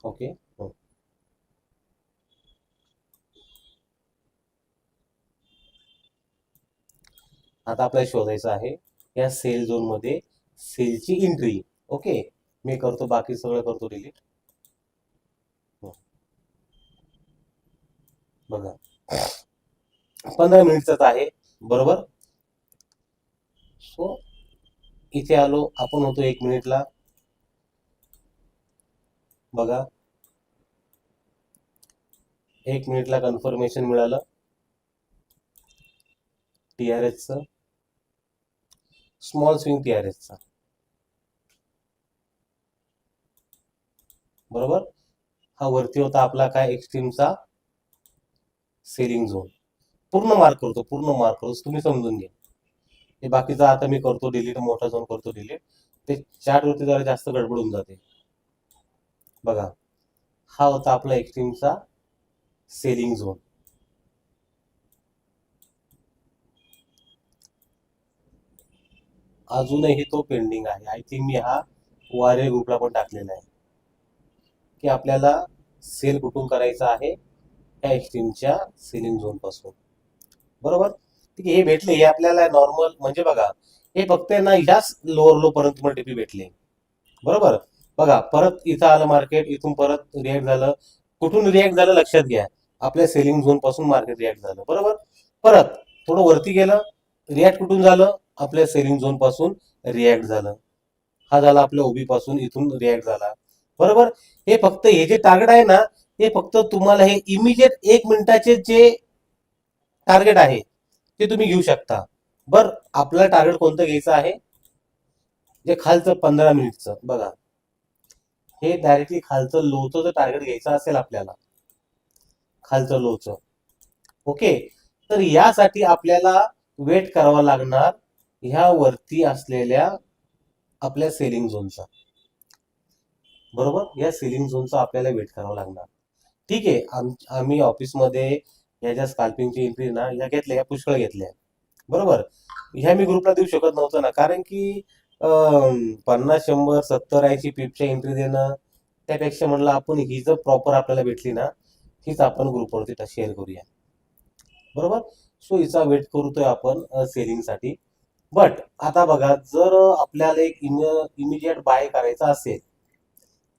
ओके. आता आपल्याला शोधायचं आहे या सेल झोन मध्ये सेलची एंट्री. ओके. मी करतो, बाकी सगळं करतो डिलीट. बघा, 15 मिनिटचाच आहे. बरोबर. सो इथे आलो आपण, होतो 1 मिनिटला. बघा, 1 मिनिटला कन्फर्मेशन मिळालं टीआरएसचं, स्मॉल स्विंग टीआरएसचा. बरोबर. हा वरती होता आपला काय? एक्स्ट्रीमचा सेलिंग झोन. पूर्ण मार्क करतो, पूर्ण मार्क करतो, तुम्ही समजून घ्या. हे बाकीचं आता मी करतो डिलीट, मोठा झोन करतो डिलीट. ते चार्ट वरती जरा जास्त गडबडून जाते. बघा, हा होता आपला एक्स्ट्रीमचा सेलिंग झोन. अजूनही तो पेंडिंग आहे. आय थिंक मी हा वारे ग्रुपला पण टाकलेला आहे की आपल्याला सेल कुठून करायचा आहे? या एक्स्ट्रीमच्या सेलिंग झोन पासून. बरोबर. ठीक आहे. हे भेटले, हे आपल्याला नॉर्मल म्हणजे बघा, हे फक्त ना ह्याच लोअर लो पर्यंत तुम्हाला टीपी भेटले. बरोबर. बघा, परत इथं आलं मार्केट, इथून परत रिॲक्ट झालं. कुठून रिॲक्ट झालं लक्षात घ्या? आपल्या सेलिंग झोन पासून मार्केट रिॲक्ट झालं. बरोबर. परत थोडं वरती गेलं, रिॲक्ट कुठून झालं? आपल्या सेलिंग झोन पासून रिॲक्ट झालं. हा झाला आपल्या ओबी पासून, इथून रिॲक्ट झाला. बरोबर. हे फक्त हे जे टार्गेट आहे ना, हे फक्त तुम्हाला हे इमिजिएट 1 मिनिटाचे जे टार्गेट आहे ते तुम्ही घेऊ शकता. बर, आपल्याला टार्गेट कोणतं घ्यायचं आहे? जे खालचं 15 मिनिटचं. बघा, हे डायरेक्टली खालचं लोचं जर टार्गेट घ्यायचं असेल आपल्याला, खालचं लोचं. ओके. तर यासाठी आपल्याला वेट करावा लागणार ह्या वरती असलेल्या आपल्या सेलिंग झोनचा. बरोबर. या सेलिंग झोनचा आपल्याला वेट करावा लागणार. ठीक आहे. आम्ही ऑफिसमध्ये ह्या ज्या स्काल्पिंगची एंट्री ना ह्या घेतल्या, ह्या पुष्कळ घेतल्या. बरोबर. ह्या मी ग्रुपला देऊ शकत नव्हतं ना, कारण की 50, 100, 70, 80 पिपच्या एंट्री देणं, त्यापेक्षा म्हणलं आपण ही जर प्रॉपर आपल्याला भेटली ना, हीच आपण ग्रुपवरती शेअर करूया. बरोबर. सो हिचा वेट करतोय आपण सेलिंगसाठी. बट आता बघा, जर आपल्याला एक इमिजिएट बाय करायचा असेल,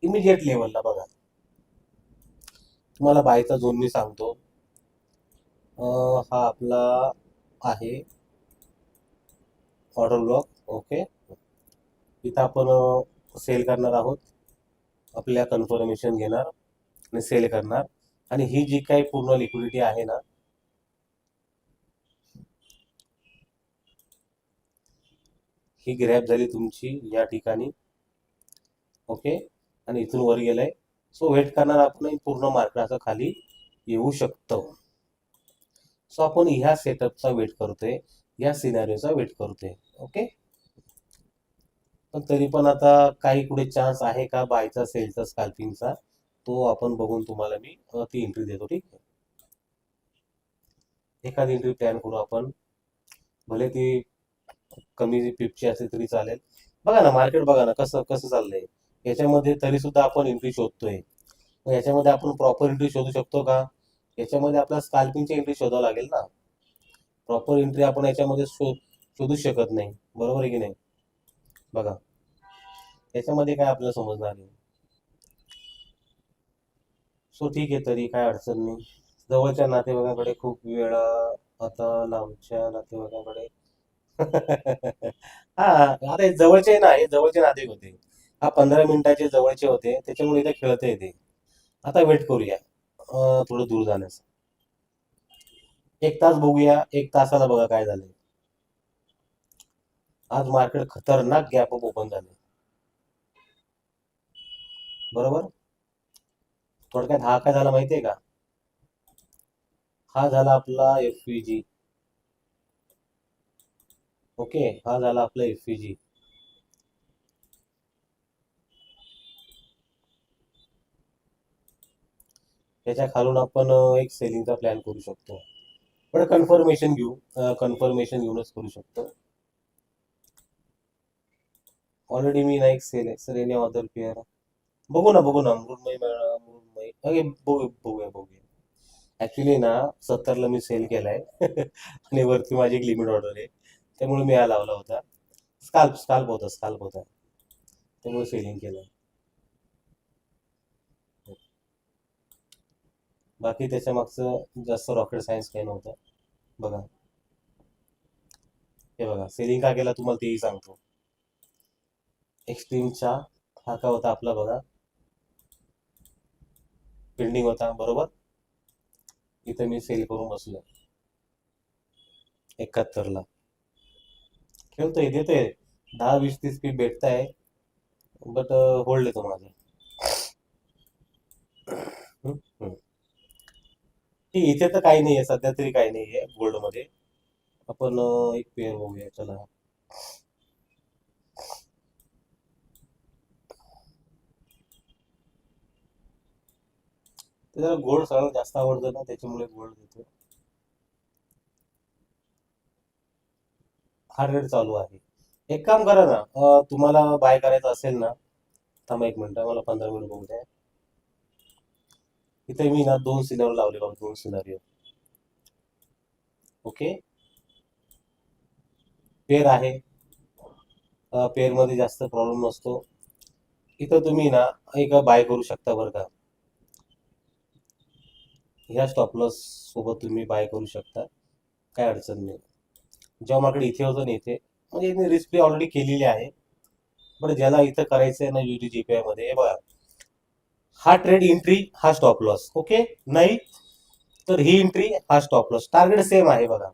इमिजिएट लेवलला बघा, तुम्हाला बायचा झोन मी सांगतो. हा आपला आहे ऑर्डर ब्लॉक. ओके. इथं आपण सेल करणार आहोत, आपल्या कन्फर्मेशन घेणार आणि सेल करणार. आणि ही जी काही पूर्ण लिक्विडिटी आहे ना, ही ग्रॅप झाली तुमची या ठिकाणी. ओके. आणि इथून वर गेलंय. सो वेट करणार आपण, पूर्ण मार्केट असं खाली येऊ शकतं. सो आपण ह्या सेटअपचा वेट करतोय, या सिनारिओचा वेट करतोय. ओके. पण तरी पण आता काही कुठे चान्स आहे का बायचा, सेलचा, स्काल्पिंगचा, तो आपण बघून तुम्हाला मी ती एंट्री देतो. ठीक आहे. एखादी एंट्री प्लॅन करू आपण, भले ती कमी पिपची असेल तरी चालेल. बघा ना, मार्केट बघा ना कसं कसं चाललंय. याच्यामध्ये तरी सुद्धा आपण एंट्री शोधतोय. मग याच्यामध्ये आपण प्रॉपर एंट्री शोधू शकतो का? याच्यामध्ये आपल्याला स्काल्पिंगची एंट्री शोधावं लागेल ना. प्रॉपर एंट्री आपण याच्यामध्ये शोधू शकत नाही. बरोबर आहे की नाही? बघा, याच्यामध्ये काय आपल्याला समजणार नाही. सो ठीक आहे, तरी काय अडचण नाही. जवळच्या नातेवाईकांकडे खूप वेळा, आता लांबच्या नातेवाईकांकडे हा, आता हे जवळचे ना, हे जवळचे नातेवाईक होते. हा 15 मिनिटाचे जवळचे होते, त्याच्यामुळे इथे खेळता येते. आता वेट करूया थोडं दूर जाण्याचं. 1 तास बघूया. 1 तासाला बघा काय झालंय. आज मार्केट खतरनाक गॅप अप ओपन झाले. बरोबर. थोडक्यात हा काय झाला माहितीये का? हा झाला आपला एफव्हीजी. ओके. हा झाला आपला एफव्हीजी. त्याच्या खालून आपण एक सेलिंगचा प्लॅन करू शकतो. पण कन्फर्मेशन घेऊ, कन्फर्मेशन घेऊनच करू शकतो. ऑलरेडी मी ना एक सेल आहे, सर एनी अदर पेअर. बघू ना, बघू ना, मृण्मयी मृण्मयी, ओके, बघूया बघूया. ऍक्च्युली ना 70ला मी सेल केलाय आणि वरती माझी एक लिमिट ऑर्डर आहे, त्यामुळे मी हा लावला होता. स्काल्प स्काल्प होता, स्काल्प होता, त्यामुळे सेलिंग केलं. बाकी त्याच्या मागचं जास्त रॉकेट सायन्स काही नव्हतं. बघा, हे बघा, सेलिंग का केला तुम्हाला तेही सांगतो. एक्स्ट्रीमचा हा का होता आपला, बघा, पेंडिंग होता. बरोबर. इथं मी सेल करून बसलो 71ला. खेळतोय, देतोय 10, 20, 30 पीप भेटताय. बट होल्ड येतो माझा. हम्म, हम्म. ठीक, इथे तर काही नाहीये सध्या, तरी काही नाहीये गोल्ड मध्ये. आपण एक पेअर बघूया, चला. ते जरा गोल्ड सगळ्यात जास्त आवडतं ना, त्याच्यामुळे गोल्ड देतो. हा रेट चालू आहे. एक काम करा ना, तुम्हाला बाय करायचं असेल ना, थांबा 1 मिनिट, मला 15 मिनिट बघू द्या. इथे मी ना 2 सिनारिओ लावले बघा, 2 सिनारिओ. ओके. पेअर आहे, पेअर मध्ये जास्त प्रॉब्लेम नसतो. इथं तुम्ही ना एक बाय करू शकता बरं का. ह्या स्टॉप लॉस सोबत तुम्ही बाय करू शकता, काय अडचण नाही. जेव्हा मार्केट इथे होतं ना, इथे म्हणजे रिस्क प्ले ऑलरेडी केलेली आहे. पण ज्याला इथं करायचं आहे ना, UG मध्ये, हे बघा, हा ट्रेड एंट्री, हा स्टॉप लॉस. ओके. नाही तर ही एंट्री, हा स्टॉप लॉस. टार्गेट सेम आहे बघा.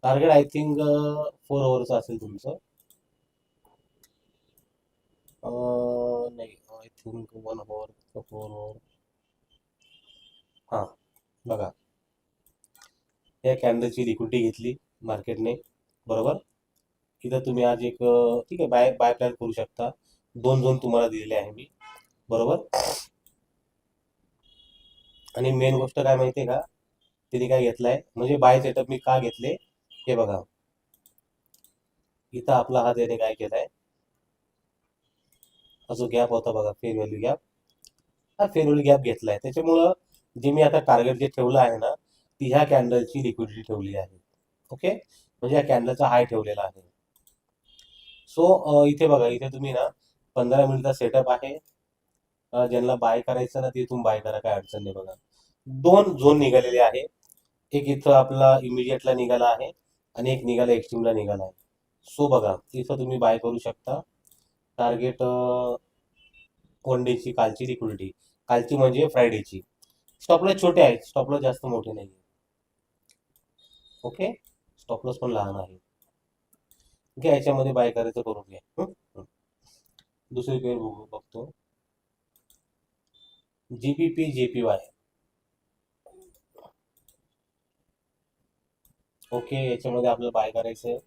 टार्गेट आय थिंक 4 ओव्हरचं असेल तुमचं. नाही, आय थिंक 1 ओव्हर, 4 ओव्हर. हा, बघा, या कॅन्डलची लिक्विडिटी घेतली मार्केटने. बरोबर. इथं तुम्ही आज एक ठीक आहे, बाय बाय प्लॅन करू शकता. 2 झोन तुम्हाला दिलेले आहे मी. बरोबर. आणि मेन गोष्ट काय माहितीये का, तिने काय घेतलाय म्हणजे बाय सेटअप मी का घेतले, हे बघा. इथं आपला हा त्याने काय केलाय, हा जो गॅप होता बघा, फेअर व्हॅल्यू गॅप, हा फेअर व्हॅल्यू गॅप घेतलाय. त्याच्यामुळं जे मी आता टार्गेट जे ठेवलं आहे ना, ती ह्या कॅन्डलची लिक्विडिटी ठेवली आहे. ओके, म्हणजे या कॅन्डलचा हाय ठेवलेला आहे. सो इथे बघा, इथे तुम्ही ना 15 मिनिटचा सेटअप आहे. ज्यांना बाय करायचं ना, तिथून बाय करा, काय अडचण नाही बघा. दोन झोन निघालेले आहे. एक इथं आपला इमिडिएटला निघाला आहे आणि एक निघाला एक्स्ट्रीमला निघाला आहे. सो बघा, इथं तुम्ही बाय करू शकता. टार्गेट वन डेची कालची लिक्विडिटी, कालची म्हणजे फ्रायडेची. स्टॉपलॉस छोटे आहेत, स्टॉपलॉस जास्त मोठे नाही. ओके, स्टॉपलॉस पण लहान आहे. घ्या, याच्यामध्ये बाय करायचं करून घ्या. दुसरी पेअर बघतो, जीपीपी जेपीवाय. ओके, याच्यामध्ये आपल्याला बाय करायचं आहे,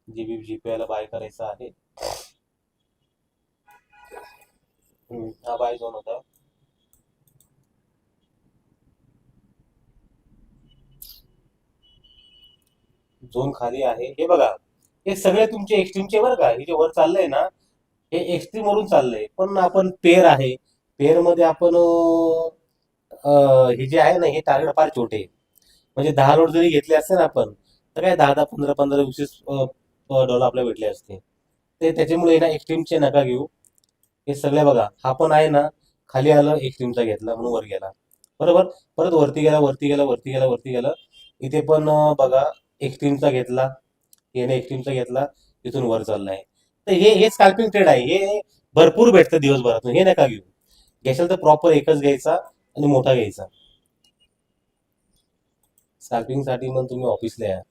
जीपीपी जीपीवायला बाय करायचं आहे. हा बाय झोन होता. झोन खाली आहे, हे बघा. हे सगळे तुमचे एक्स्ट्रीमचे बरं का, हे जे वर चाललंय ना, हे एक्स्ट्रीम वरून चाललंय. पण आपण पेअर आहे, पेअर मध्ये आपण हे जे आहे ना, हे टार्गेट फार छोटे आहे. म्हणजे 10 लोट जरी घेतले असते ना आपण, तर काय 10 10 15 15 $20 आपल्याला भेटले असते. ते त्याच्यामुळे ना एक्स्ट्रीमचे नका घेऊ. हे सगळे बघा, हा पण आहे ना, खाली आलं, एक्स्ट्रीमचा घेतला म्हणून वर गेला. बरोबर, परत वरती गेला, वरती गेला, वरती गेला, वरती गेला. इथे पण बघा, एक्स्ट्रीमचा घेतला, याने एक्स्ट्रीमचा घेतला, इथून वर चाललाय. तर हे स्कॅल्पिंग ट्रेड आहे. हे भरपूर भेटतं दिवसभरातून, हे नका घेऊ. घ्याल तर प्रॉपर एकच घ्यायचा आणि मोठा घ्यायचा. स्कॅल्पिंग साठी मग तुम्ही ऑफिसला या.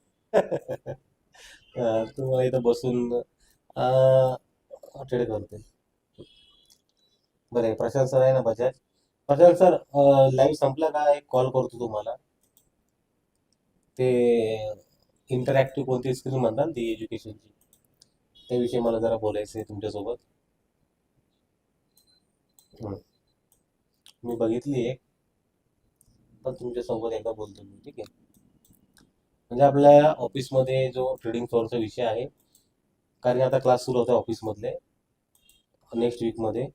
तुम्हाला इथं बसून ट्रेड करते. बरं आहे, प्रशांत सर आहे ना बजाज. प्रशांत सर, लाईव्ह संपला का एक कॉल करतो तुम्हाला. ते इंटरॅक्टिव्ह कोणती स्क्रीन म्हणतात ती एज्युकेशनची, त्याविषयी मला जरा बोलायचं आहे तुमच्यासोबत. हं. मी बघितली आहे, पण तुमच्यासोबत एकदा बोलतो मी, ठीक आहे. म्हणजे आपल्या ऑफिसमध्ये जो ट्रेडिंग फ्लोअरचा विषय आहे, कारण आता क्लास सुरू होते ऑफिसमधले नेक्स्ट वीकमध्ये.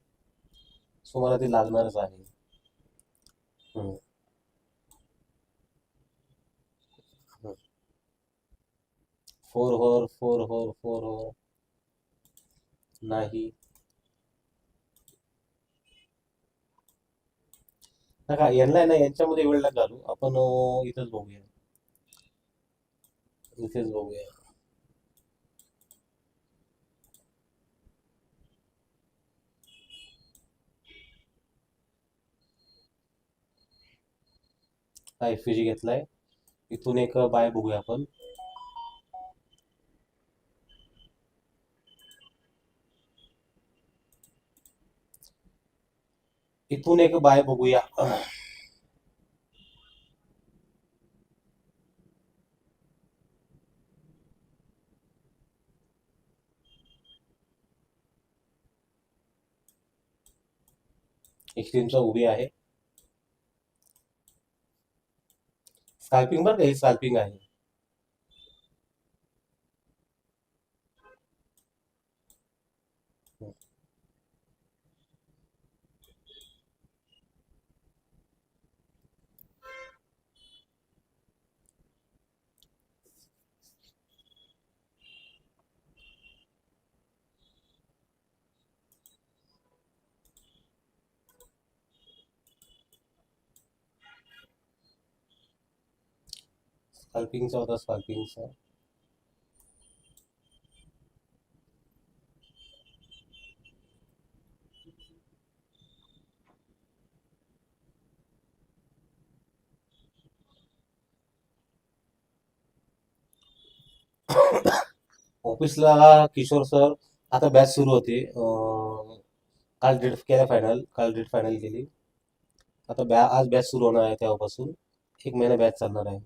सो मला ते लागणारच आहे. हं, हं. फोर होर, फोर होर, फोर होर नाही. नका यांना ना, यांच्यामध्ये वेळ नका घालू आपण. इथंच बघूया, इथेच बघूया. हा एफयूजी घेतलाय, इथून एक बाय बघूया आपण. इथून एक बाय बघूया. एक्स्ट्रीमचा उभी आहे, स्कॅल्पिंग बरं का, हे स्कॅल्पिंग आहे. स्कॅल्पिंगचा होता, स्कॅल्पिंगचा. ऑफिसला किशोर सर, आता बॅच सुरू होते. काल डेट केला फायनल, काल डेट फायनल केली. आता आज बॅच सुरू होणार आहे, तेव्हापासून 1 महिना बॅच चालणार आहे.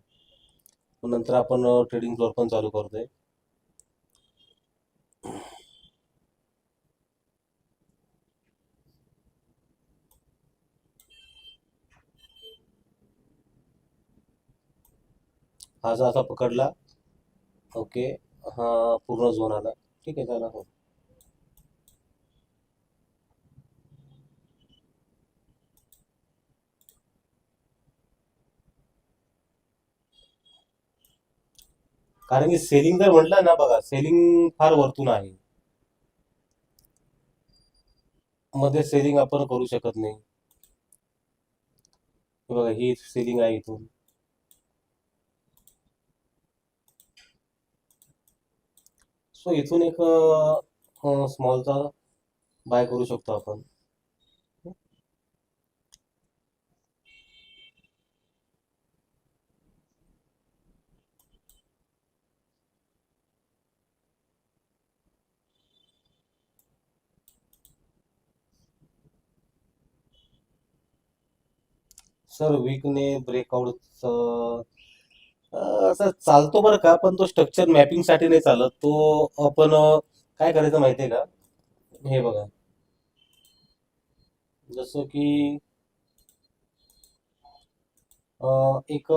मग नंतर आपण ट्रेडिंग फ्लोअर पण चालू करतोय. हा जो असा पकडला, ओके, हा पूर्ण झोन आला. ठीक आहे, चला हो. कारण की सेलिंग जर म्हटलं ना, बघा सेलिंग फार वरतून आहे. मध्ये सेलिंग आपण करू शकत नाही. हे बघा, ही सेलिंग आहे इथून. सो इथून एक स्मॉलचा बाय करू शकतो आपण. सर वीकने ब्रेकआउट असं चालतो बरं का, पण तो स्ट्रक्चर मॅपिंग साठी नाही चालत. तो आपण काय करायचं माहितीये का? हे बघा, जसं की एक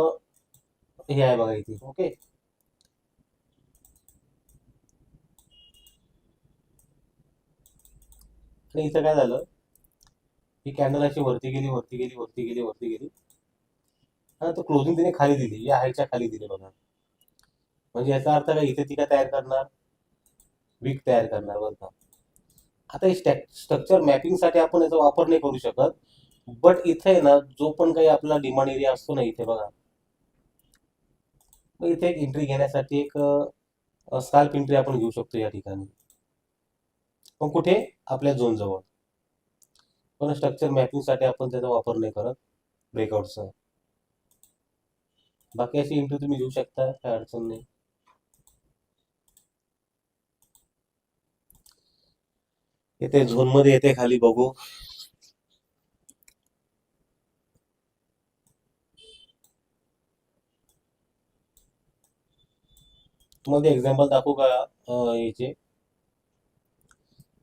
हे आहे बघा इथे, ओके. आणि इथं काय झालं, ही कॅन्डल अशी वरती गेली, वरती गेली, वरती गेली, वरती गेली, आणि तो क्लोजिंग तिने खाली दिली, या हाईटच्या खाली दिली बघा. म्हणजे याचा अर्थ काय, इथे ती काय तयार करणार, वीक तयार करणार बरं का. आता हे स्ट्रक्चर मॅपिंग साठी आपण याचा वापर नाही करू शकत. बट इथे आहे ना, जो पण काही आपला डिमांड एरिया असतो ना, इथे बघा, मग इथे एक एंट्री घेण्यासाठी एक स्काल्प एंट्री आपण घेऊ शकतो या ठिकाणी. पण कुठे, आपल्या झोन जवळ. पण स्ट्रक्चर मॅपिंग साठी आपण त्याचा वापर नाही करत ब्रेकआउटचा. बाकी अशी एंट्री तुम्ही घेऊ शकता, काय अडचण नाही. येते झोन मध्ये, येते खाली बघू. तुम्हाला एक्झाम्पल दाखवू का याचे?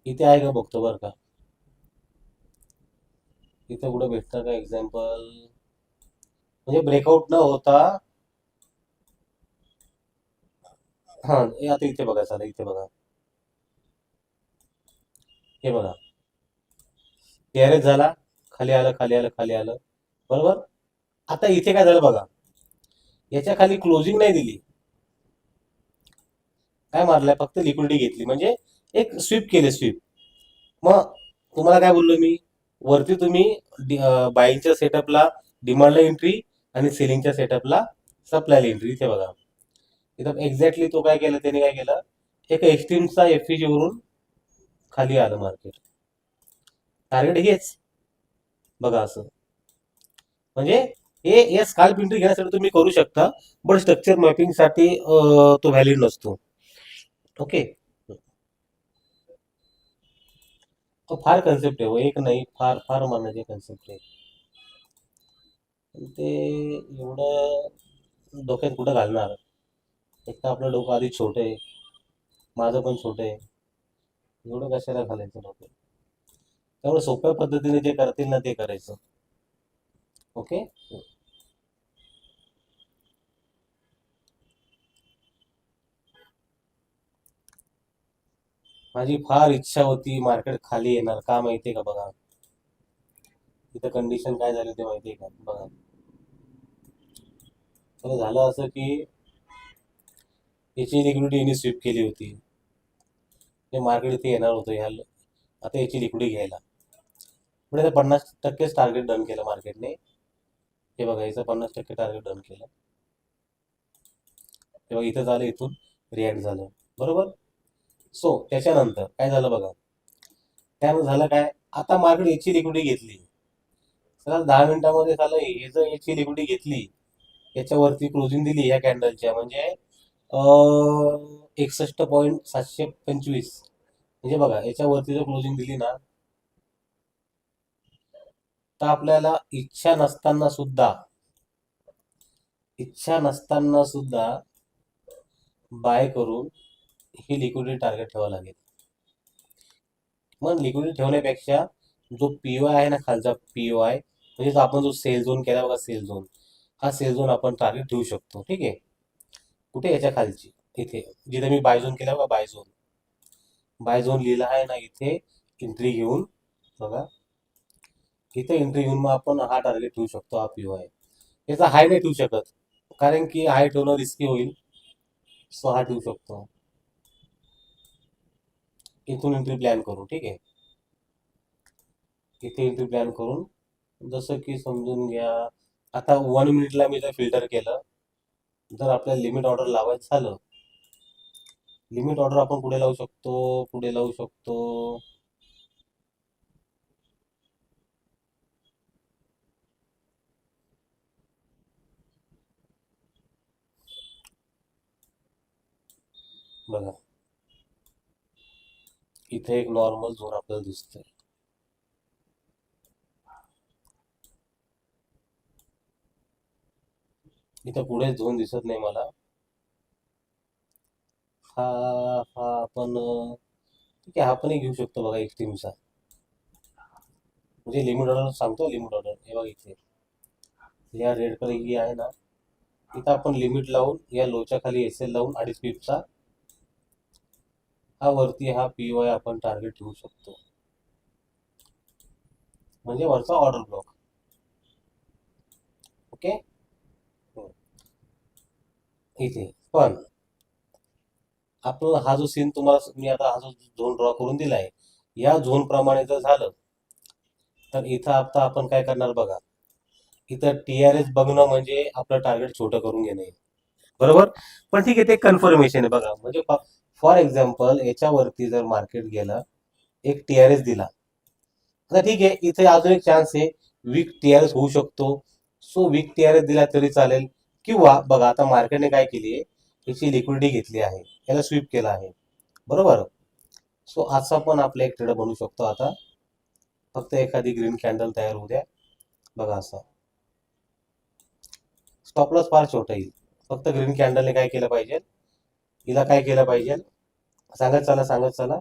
इथे आहे का बघतो बरं का. इथे कुठं भेटतं का एक्झाम्पल? म्हणजे ब्रेकआउट न होता, हा आता इथे बघा, चला इथे बघा, हे बघा, गॅरेज झाला, खाली आलं, खाली आलं, खाली आलं, बरोबर. आता इथे काय झालं बघा, याच्या खाली क्लोजिंग नाही दिली, काय मारलंय, फक्त लिक्विडिटी घेतली, म्हणजे एक स्वीप केले, स्वीप. मग तुम्हाला काय बोललो मी, वरती तुम्ही बाईंगच्या सेटअपला डिमांडला एंट्री, आणि सेलिंगच्या सेटअपला सप्लायला एंट्री. इथे बघा, इथं एक्झॅक्टली तो काय केलं, त्याने काय केलं, एक एक्स्ट्रीमचा एफईजी वरून खाली आलं मार्केट. टार्गेट हेच बघा असं. म्हणजे हे स्काल्प एंट्री घेण्यासाठी तुम्ही करू शकता, बट स्ट्रक्चर मॅपिंग साठी तो व्हॅलिड नसतो. ओके. तो फार कन्सेप्ट आहे हो, एक नाही, फार फार मानाचे कन्सेप्ट आहे. पण ते एवढं डोक्यात कुठं घालणार. एक तर आपलं डोकं आधी छोटं आहे, माझं पण छोटं आहे. एवढं कशाला घालायचं डोकं. त्यामुळे सोप्या पद्धतीने जे करतील ना, ते करायचं. ओके. माझी फार इच्छा होती मार्केट खाली येणार, का माहितीये का बघा. तिथं कंडिशन काय झाली ते माहितीये का बघा. तर झालं असं की याची लिक्विडिटी यांनी स्वीप केली होती, ते मार्केट इथे येणार होतं ह्या, आता याची लिक्विडिटी घ्यायला. पुढे 50% टार्गेट डन केलं मार्केटने. हे बघा, याचं 50% टार्गेट डन केलं. तेव्हा इथं झालं, इथून रिॲक्ट झालं, बरोबर. सो त्याच्यानंतर काय झालं बघा, त्यानंतर झालं काय, आता मार्केट याची लिक्विडिटी घेतली. चला 10 मिनिटामध्ये झालं, हे जर याची लिक्विडिटी घेतली, याच्यावरती क्लोजिंग दिली या कॅन्डलच्या, म्हणजे 61.725. म्हणजे बघा, याच्यावरती जर क्लोजिंग दिली ना, तर आपल्याला इच्छा नसताना सुद्धा बाय करून ही लिक्विडिटी टार्गेट ठेवावं लागेल. मग लिक्विडिटी ठेवण्यापेक्षा जो पीओ आहे ना, खालचा पीओ आहे, म्हणजे आपण जो सेल झोन केला बघा, सेल झोन, हा सेल झोन आपण टार्गेट ठेवू शकतो. ठीक आहे. कुठे याच्या खालची, इथे जिथे मी बाय झोन केला बघा, बाय झोन लिहिला आहे ना इथे. एंट्री घेऊन बघा, इथे एंट्री घेऊन मग आपण हा टार्गेट ठेवू शकतो, हा पीओ आहे. याचा हाय नाही ठेवू शकत, कारण की हाय ठेवणं रिस्की होईल. सो हा ठेवू शकतो इथून एंट्री प्लॅन करून. ठीक आहे, इथे एंट्री प्लॅन करून, जसं की समजून घ्या आता 1 मिनिटला मी जर फिल्टर केलं, जर आपल्याला लिमिट ऑर्डर लावायचं झालं, लिमिट ऑर्डर आपण पुढे लावू शकतो, पुढे लावू शकतो. बघा इथे एक नॉर्मल झोन आपल्याला दिसतोय. इथं पुढे झोन दिसत नाही मला. हा हा आपण ठीक आहे, हा पण एक घेऊ शकतो बघा एक्स्ट्रीमचा. म्हणजे लिमिट ऑर्डर सांगतो, लिमिट ऑर्डर हे बघा इथे या रेड कलर ही आहे ना, इथं आपण लिमिट लावून या लोच्या खाली एस एल लावून 2.5 पिपचा हा वरती हा पीओआय आपण टार्गेट ठेवू शकतो, म्हणजे वरचा ऑर्डर ब्लॉक. ओके, इथे पण आपण हा जो सीन तुम्हाला मी आता हा जो झोन ड्रॉ करून दिलाय, या झोन प्रमाणे जर झालं तर इथं आता आपण काय करणार बघा, इथं टीआरएस बघणं म्हणजे आपलं टार्गेट छोटं करून घेणे, बरोबर. पण ठीक आहे, ते कन्फर्मेशन आहे बघा. म्हणजे फॉर एक्झाम्पल याच्यावरती जर मार्केट गेलं, एक टीआरएस दिला, आता ठीक आहे, इथे अजून एक चान्स आहे, वीक टीआरएस होऊ शकतो. सो वीक टीआरएस दिला तरी चालेल. किंवा बघा आता मार्केटने काय केली आहे, याची लिक्विडिटी घेतली आहे, याला स्वीप केला आहे, बरोबर. सो असा पण आपला एक ट्रेड बनू शकतो. आता फक्त एखादी ग्रीन कॅन्डल तयार होऊ द्या, बघा असा स्टॉप लॉस फार छोटा येईल. फक्त ग्रीन कॅन्डलने काय केलं पाहिजे, हिला काय केलं पाहिजे, सांगत चला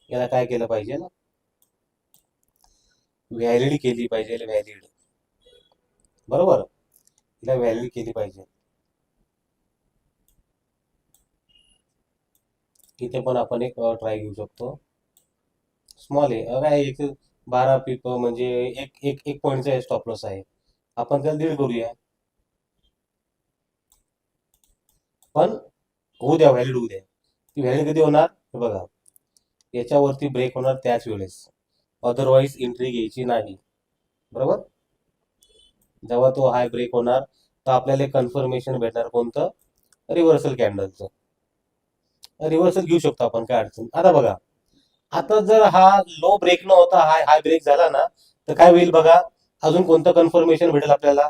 याला काय केलं पाहिजे, व्हॅलिड केली पाहिजे, व्हॅलिड, बरोबर, हिला व्हॅलिड केली पाहिजे. इथे पण आपण एक ट्राय घेऊ शकतो, स्मॉल आहे काय, 12 पिप म्हणजे एक एक एक पॉईंटचा स्टॉप लॉस आहे, आपण त्याला दीड करूया. पण होऊ द्या, व्हॅलिड होऊ द्या. ती व्हॅलिड कधी होणार हे बघा, याच्यावरती ब्रेक होणार त्याच वेळेस, अदरवाईज एंट्री घ्यायची नाही, बरोबर. जेव्हा तो हाय ब्रेक होणार तर आपल्याला कन्फर्मेशन भेटणार कोणतं, रिव्हर्सल कॅन्डलचं. रिव्हर्सल घेऊ शकतो आपण, काय अडचण. आता बघा, आता जर हा लो ब्रेक न होता हाय हाय ब्रेक झाला ना, तर काय होईल बघा, अजून कोणतं कन्फर्मेशन भेटेल आपल्याला.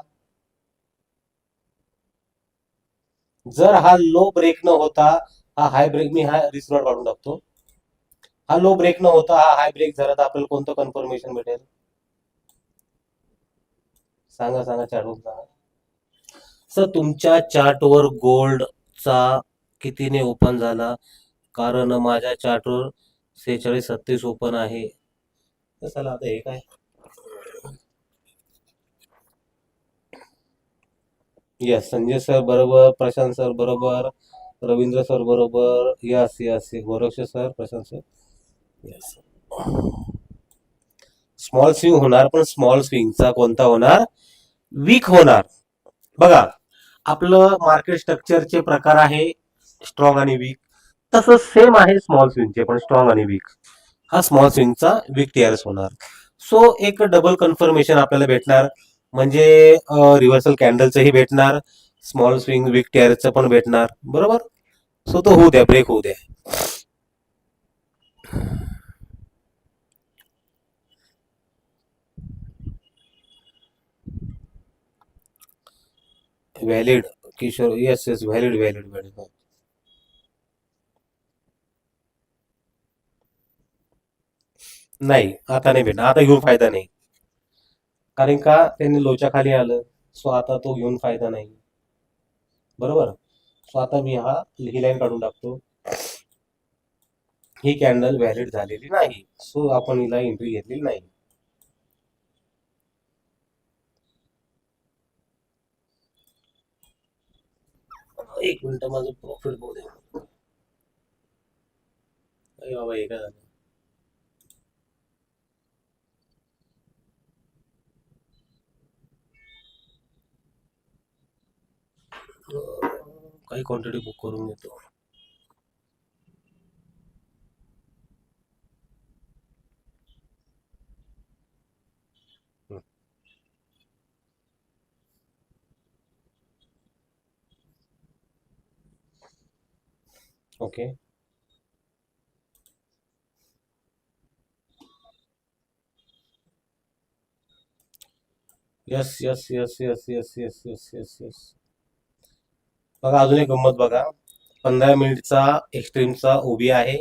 जर हा लो ब्रेक न होता हा हाय ब्रेक, मी हा रिस्क काढून टाकतो, हा लो ब्रेक न होता हा हाय ब्रेक झाला तर आपल्याला कोणतं कन्फर्मेशन भेटेल, सांगा चार्टवर सांगा. सर तुमच्या चार्टवर गोल्डचा कितीने ओपन झाला, कारण माझ्या चार्टवर 46-37 ओपन आहे. चला आता हे काय, यस संजय सर बरोबर, प्रशांत सर बरोबर, रवींद्र सर बरोबर, yes yes Goraksh sir, Prashant sir, yes. Small swing होणार, पण स्मॉल स्विंगचा कोणता होणार, वीक होणार. बघा आपलं मार्केट स्ट्रक्चरचे प्रकार आहे स्ट्रॉंग आणि वीक, तसं सेम आहे स्मॉल स्विंगचे पण, स्ट्रॉंग आणि वीक. हा स्मॉल स्विंगचा वीक टीआरएस होणार. सो एक डबल कन्फर्मेशन आपल्याला भेटणार, म्हणजे रिव्हर्सल कॅन्डलचंही भेटणार, स्मॉल स्विंग वीक टीआरएसचं पण भेटणार, बरोबर. सो तो होऊ द्या, ब्रेक होऊ द्या. Valid Kishore, yes yes, valid valid valid. नाही आता नाही भेटणार, आता घेऊन फायदा नाही, कारण का त्यांनी लोच्या खाली आलं. सो आता तो घेऊन फायदा नाही, बरोबर. सो आता मी ही लाईन काढून टाकतो, ही कॅन्डल व्हॅलिड झालेली नाही, सो आपण हिला एंट्री घेतलेली नाही. एक मिनिट माझं प्रॉफिट बघू दे. अरे बाबा हे काय झालं. काही क्वांटिटी बुक करून घेतो. Okay. Yes yes yes yes yes yes yes yes yes. बघा अजून एक गंमत बघा. 15 मिनिटचा एक्स्ट्रीमचा ओबी आहे.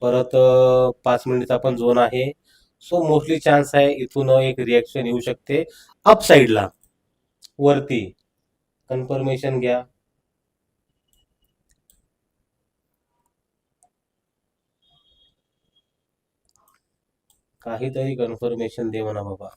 परत 5 मिनिटचा पण झोन आहे. सो मोस्टली चान्स आहे इथून एक रिॲक्शन येऊ शकते अप साईडला वरती. कन्फर्मेशन घ्या. काहीतरी कन्फर्मेशन दे म्हणा बाबा.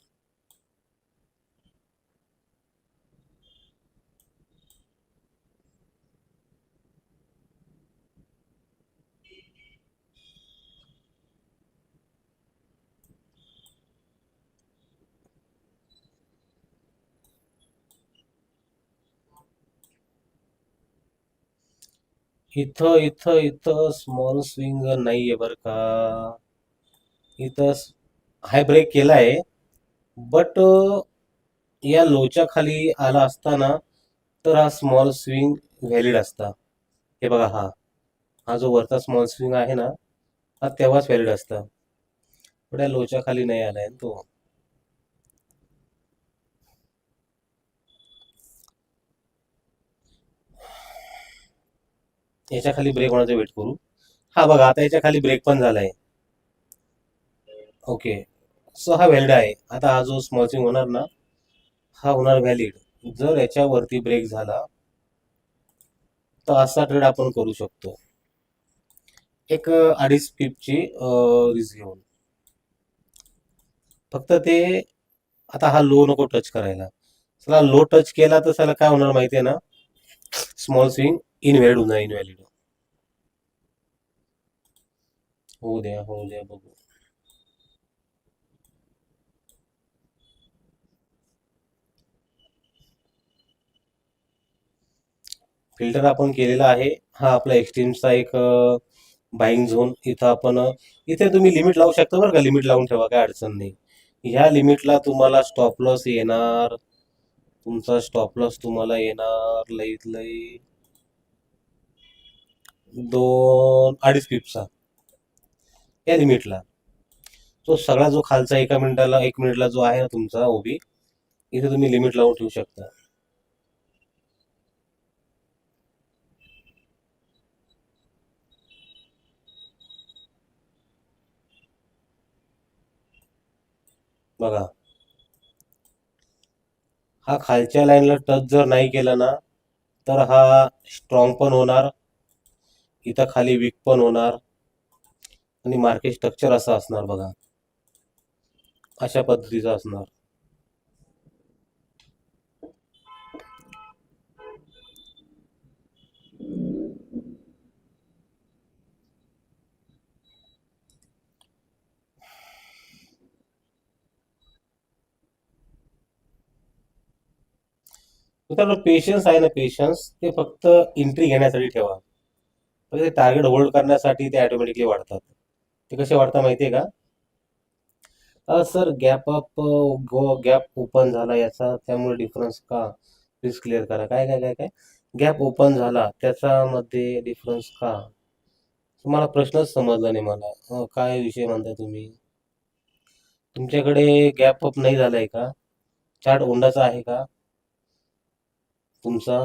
इथं इथं इथं स्मॉल स्विंग नाहीये बरं का. इथं हाय ब्रेक केलाय. बट या लोच्या खाली आला असताना तर हा स्मॉल स्विंग व्हॅलिड असता. हे बघा हा जो वरचा स्मॉल स्विंग आहे ना हा तेव्हाच व्हॅलिड असता. पण या लोच्या खाली नाही आलाय ना तो. याच्या खाली ब्रेक होण्याचा वेट करू. हा बघा आता याच्या खाली ब्रेक पण झालाय. ओके. सो हा व्हॅलिड आहे. आता हा जो स्मॉल स्विंग होणार ना हा होणार व्हॅलिड. जर याच्यावरती ब्रेक झाला तर असा ट्रेड आपण करू शकतो. एक 2.5 पिपची रिस्क घेऊन. फक्त ते आता हा लो नको टच करायला. चला लो टच केला तर त्याला काय होणार माहितीये ना. स्मॉल स्विंग इनव्हॅलिड होणार. इनव्हॅलिड होऊ द्या होऊ द्या बघू. फिल्टर आपण केलेला आहे. हा आपला एक्सट्रीमचा एक बाईंग झोन. इथं आपण इथे तुम्ही लिमिट लावू शकता बरं का. लिमिट लावून ठेवा काय अडचण नाही. ह्या लिमिटला तुम्हाला स्टॉप लॉस येणार. तुमचा स्टॉप लॉस तुम्हाला येणार लईत लई 2-2.5 पिपचा या लिमिटला. तो सगळा जो खालचा 1 मिनिटला जो आहे ना तुमचा ओबी इथे तुम्ही लिमिट लावून ठेवू शकता. बघा हा खालच्या लाईनला टच जर नाही केला ना तर हा स्ट्रॉंग पण होणार. इथं खाली वीक पण होणार. आणि मार्केट स्ट्रक्चर असं असणार बघा. अशा पद्धतीचं असणार. मित्रांनो पेशन्स आहे ना पेशन्स ते फक्त एंट्री घेण्यासाठी ठेवा. पण ते टार्गेट होल्ड करण्यासाठी ते ऑटोमॅटिकली वाढतात. ते कसे वाढतात माहितीये का. Sir gap up gap open झाला याचा त्यामुळे डिफरन्स का. प्लीज क्लिअर करा. काय काय काय काय गॅप ओपन झाला त्याच्यामध्ये डिफरन्स का. तुम्हाला प्रश्नच समजला नाही मला. काय विषय म्हणताय तुम्ही. तुमच्याकडे गॅप अप नाही झालाय का. चार्ट ओंडाचा आहे का तुमचा.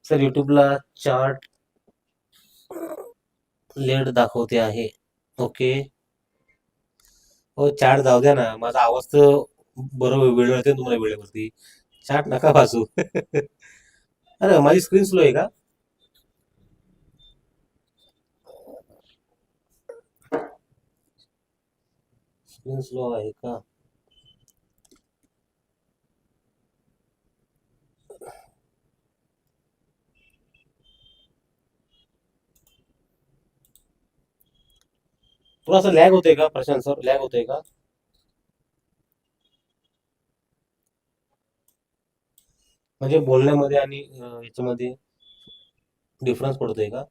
सर युट्यूबला चार्ट लेट दाखवते आहे. ओके. हो चार्ट जाऊ द्या ना. माझा आवाज तर बरोबर वेळेवर येते तुम्हाला वेळेवरती. चार्ट नका वाचू. अरे माझी स्क्रीन स्लो आहे का. स्क्रीन स्लो आहे का. थोडासा लॅग होतोय का प्रशांत सर, लॅग होतोय का? म्हणजे बोलण्यामध्ये आणि याच्यामध्ये डिफरन्स पडतोय का?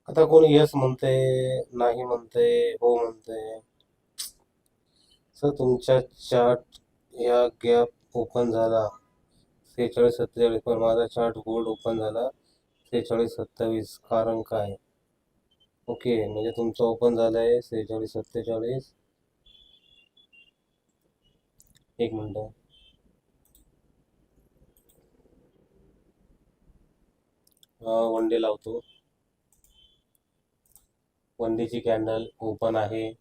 आता कोणी यस म्हणतंय, नाही म्हणतंय, हो म्हणतंय. सर तुमच्या चार्ट या गॅप ओपन झाला 46-47, पण माझा चार्ट गोल्ड ओपन झाला 46-27, कारण काय? ओके, म्हणजे तुमचा ओपन झालाय 46-47. एक मिनिट. वन डे लावतो. वन डेची कॅन्डल ओपन आहे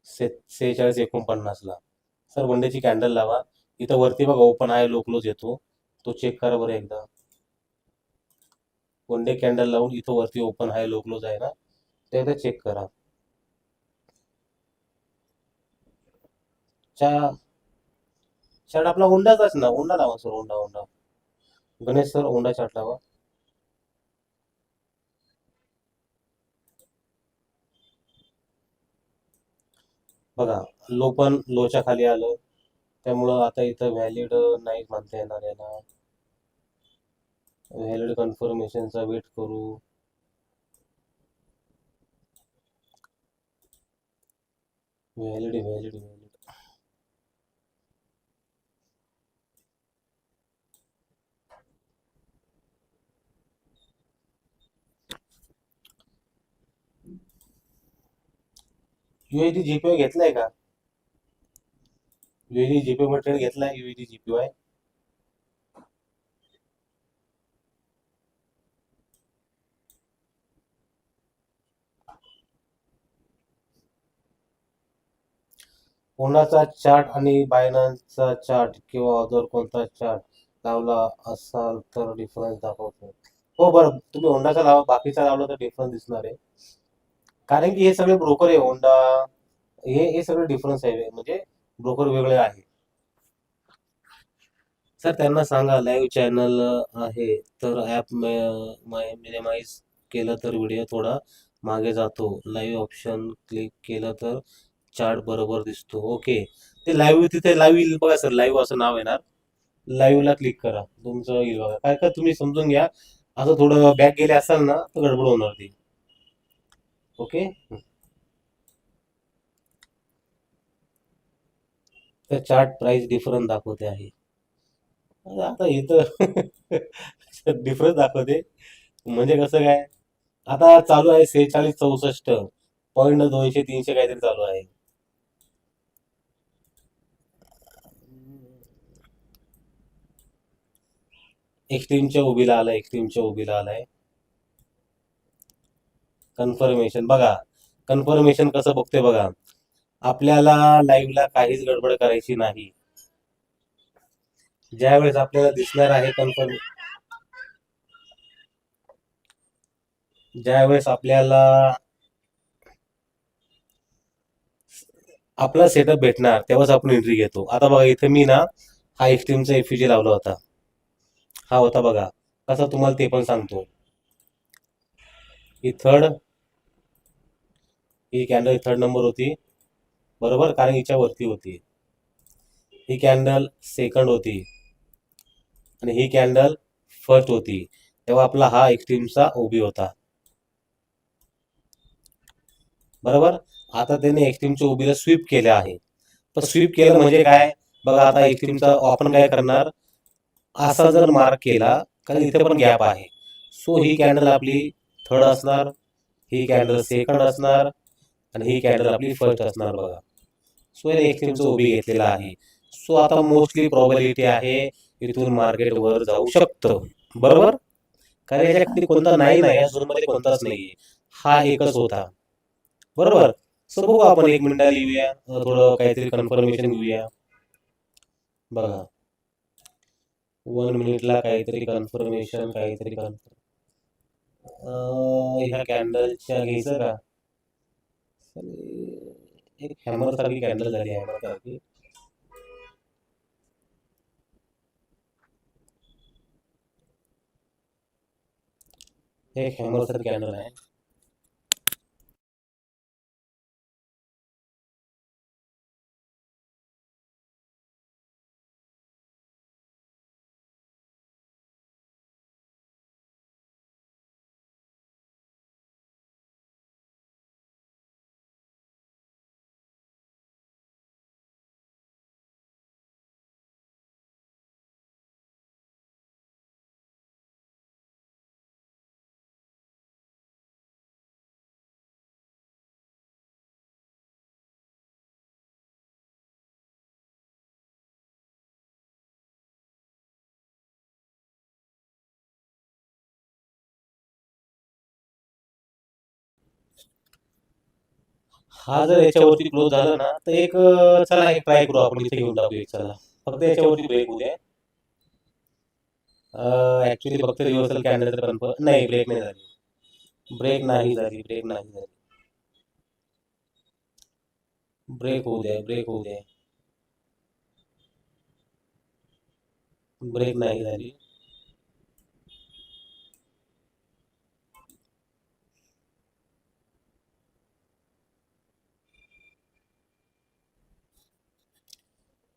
46-49 ला. सर वन डेची कॅन्डल लावा. इथं वरती बघा ओपन आहे, लो क्लोज येतो, तो चेक करा बरं एकदा. वन डे कॅन्डल लावून इथं वरती ओपन आहे, लो क्लोज आहे ना, ते एकदा चेक करा. चा चार्ट आपला होंडाचाच ना, होंडा लावा sir, Honda Honda. Ganesh sir Honda chart लावा. बघा लो पण लोच्या खाली आलं, त्यामुळं आता इथं व्हॅलिड नाही म्हणता येणार याला. व्हॅलिड कन्फर्मेशनचा वेट करू. व्हॅलिड व्हॅलिड व्हॅलिड युएडी जीपीवाय घेतलाय का? युएडी जीपी मटेरियल घेतलाय, युएडी जीपीवाय. कोणाचा चार्ट आणि बायनान्सचा चार्ट किंवा अदर कोणता चार्ट लावला असाल तर डिफरन्स दाखवतो. हो बरं, तुम्ही होंडाचा लावा, बाकीचा लावला तर डिफरन्स दिसणार आहे. कारण की हे सगळे ब्रोकर आहे होंडा, हे सगळे डिफरन्स आहे, म्हणजे ब्रोकर वेगळे आहे. सर त्यांना सांगा लाईव्ह चॅनल आहे तर ॲप मिनिमाइज केलं तर व्हिडिओ थोडा मागे जातो. लाईव्ह ऑप्शन क्लिक केलं तर चार्ट बरोबर दिसतो. ओके, ते लाईव्ह तिथे लाईव्ह येईल बघा सर, लाईव्ह असं नाव येणार. लाईव्हला क्लिक करा, तुमचं येईल बघा. काय का तुम्ही समजून घ्या, असं थोडं बॅक गेले असाल ना तर गडबड होणार ती. ओके, तर चार्ट प्राइस डिफरन्स दाखवते आहे. आता इथं डिफरन्स दाखवते, म्हणजे कसं काय? आता चालू आहे 46-64.200-300 काहीतरी चालू आहे. एक्स्ट्रीमच्या उभीला आलाय, एक्स्ट्रीमच्या उभीला आलाय. कन्फर्मेशन बघा, कन्फर्मेशन कसं बघते बघा. आपल्याला लाईव्हला काहीच गडबड करायची नाही. ज्या वेळेस आपल्याला दिसणार आहे कन्फर्म, ज्या वेळेस आपल्याला आपला सेटअप भेटणार तेव्हाच आपण एंट्री घेतो. आता बघा इथे मी ना हा एक्स्ट्रीमचा एफयुजी लावला होता, हा होता बघा कसा, तुम्हाला ते पण सांगतो. ही थर्ड, ही कॅन्डल थर्ड नंबर होती बरोबर, कारण हिच्या वरती होती. ही कॅन्डल सेकंड होती आणि ही कॅन्डल फर्स्ट होती, तेव्हा आपला हा एक्स्ट्रीमचा ओबी होता बरोबर. आता त्याने एक्स्ट्रीमच्या ओबीला स्वीप केले आहे, तर स्वीप केलं म्हणजे काय बघा, आता एक्स्ट्रीमचा आपण काय करणार, असा जर मार्क केला कारण इथे पण गॅप आहे, सो ही कॅन्डल आपली थर्ड असणार, ही कॅन्डल सेकंड असणार आणि ही कॅन्डल आपली फर्स्ट असणार बघा. सो याने एक्स्ट्रीमचं उभी घेतलेला आहे. सो आता मोस्टली प्रॉबिलिटी आहे इथून मार्केट वर जाऊ शकतं, बरोबर. कारण याच्या खाली कोणता नाही या झोनमध्ये कोणताच नाहीये, हा एकच होता, बरोबर. सो बघू आपण 1 मिनिटाला लिहूया, थोडं काहीतरी कन्फर्मेशन घेऊया बघा. 1 मिनिटला काहीतरी कन्फर्मेशन, काहीतरी ह्या कॅन्डलच्या घ्यायचं का, एक हॅमर सारखी कॅन्डल झाली, हॅमर सारखी. एक हॅमर सारखी कॅन्डल आहे. हा जर याच्यावरती क्लोज झाला ना तर एक चला एक ट्राय करू आपण, इथे घेऊन टाकू एक, चला फक्त याच्यावरती ब्रेक होऊ द्या. ऍक्च्युली फक्त रिव्हर्सल कॅन्डल तर कन्फर्म नाही, ब्रेक नाही झाली, ब्रेक नाही झाली, ब्रेक नाही झाली, ब्रेक होऊ द्या, ब्रेक होऊ द्या, ब्रेक नाही झाली.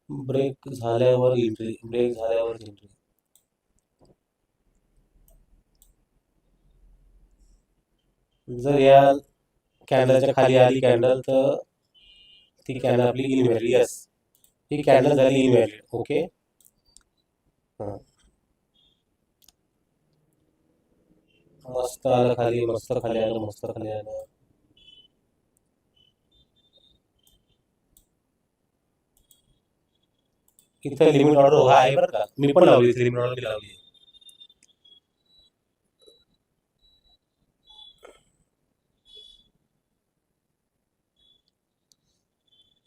ब्रेक झाल्यावर एंट्री, ब्रेक झाल्यावर एंट्री. जर या कॅन्डलच्या खाली आली कॅन्डल तर ती कॅन्डल आपली इनव्हॅलिड, यस ही कॅन्डल झाली इनव्हॅलिड, ओके. मस्त आलं खाली, मस्त खाली आलं, मस्त खाली आलं. इथं लिमिट ऑर्डर आहे बरं का, मी पण लावली, लिमिट ऑर्डर लावली.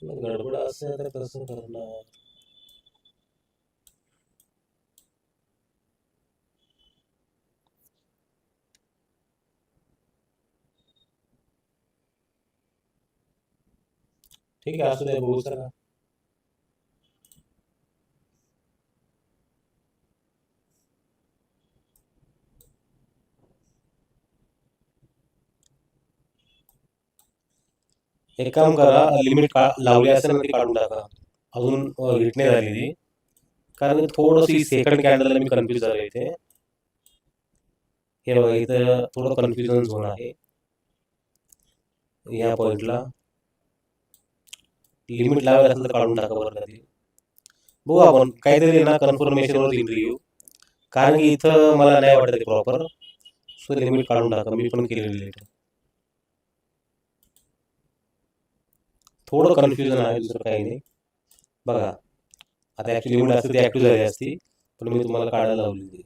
गडबड असेल तर कसं करणार. ठीक आहे, असू दे, बघू चला. एक काम करा, लिमिट लावली असेल ना ती काढून टाका, अजून हिट नाही झालेली. कारण थोडंसं सेकंड कॅन्डल मी कन्फ्युज झालो इथे, हे बघा इथं थोडं कन्फ्युजन झोन आहे या पॉइंटला. लिमिट लावायला असेल तर काढून टाका बरं कधी. बघू आपण काहीतरी ना कन्फर्मेशनवर इंटरव्ह्यू, कारण की इथं मला नाही वाटत प्रॉपर, सो लिमिट काढून टाका, मी पण केलेली लेट. थोडं कन्फ्युजन आहे, दुसरं काही नाही. बघा आता ऍक्च्युली लिमिट असते ती ऍक्टिव्ह झाली असती, पण मी तुम्हाला काढायला लावली.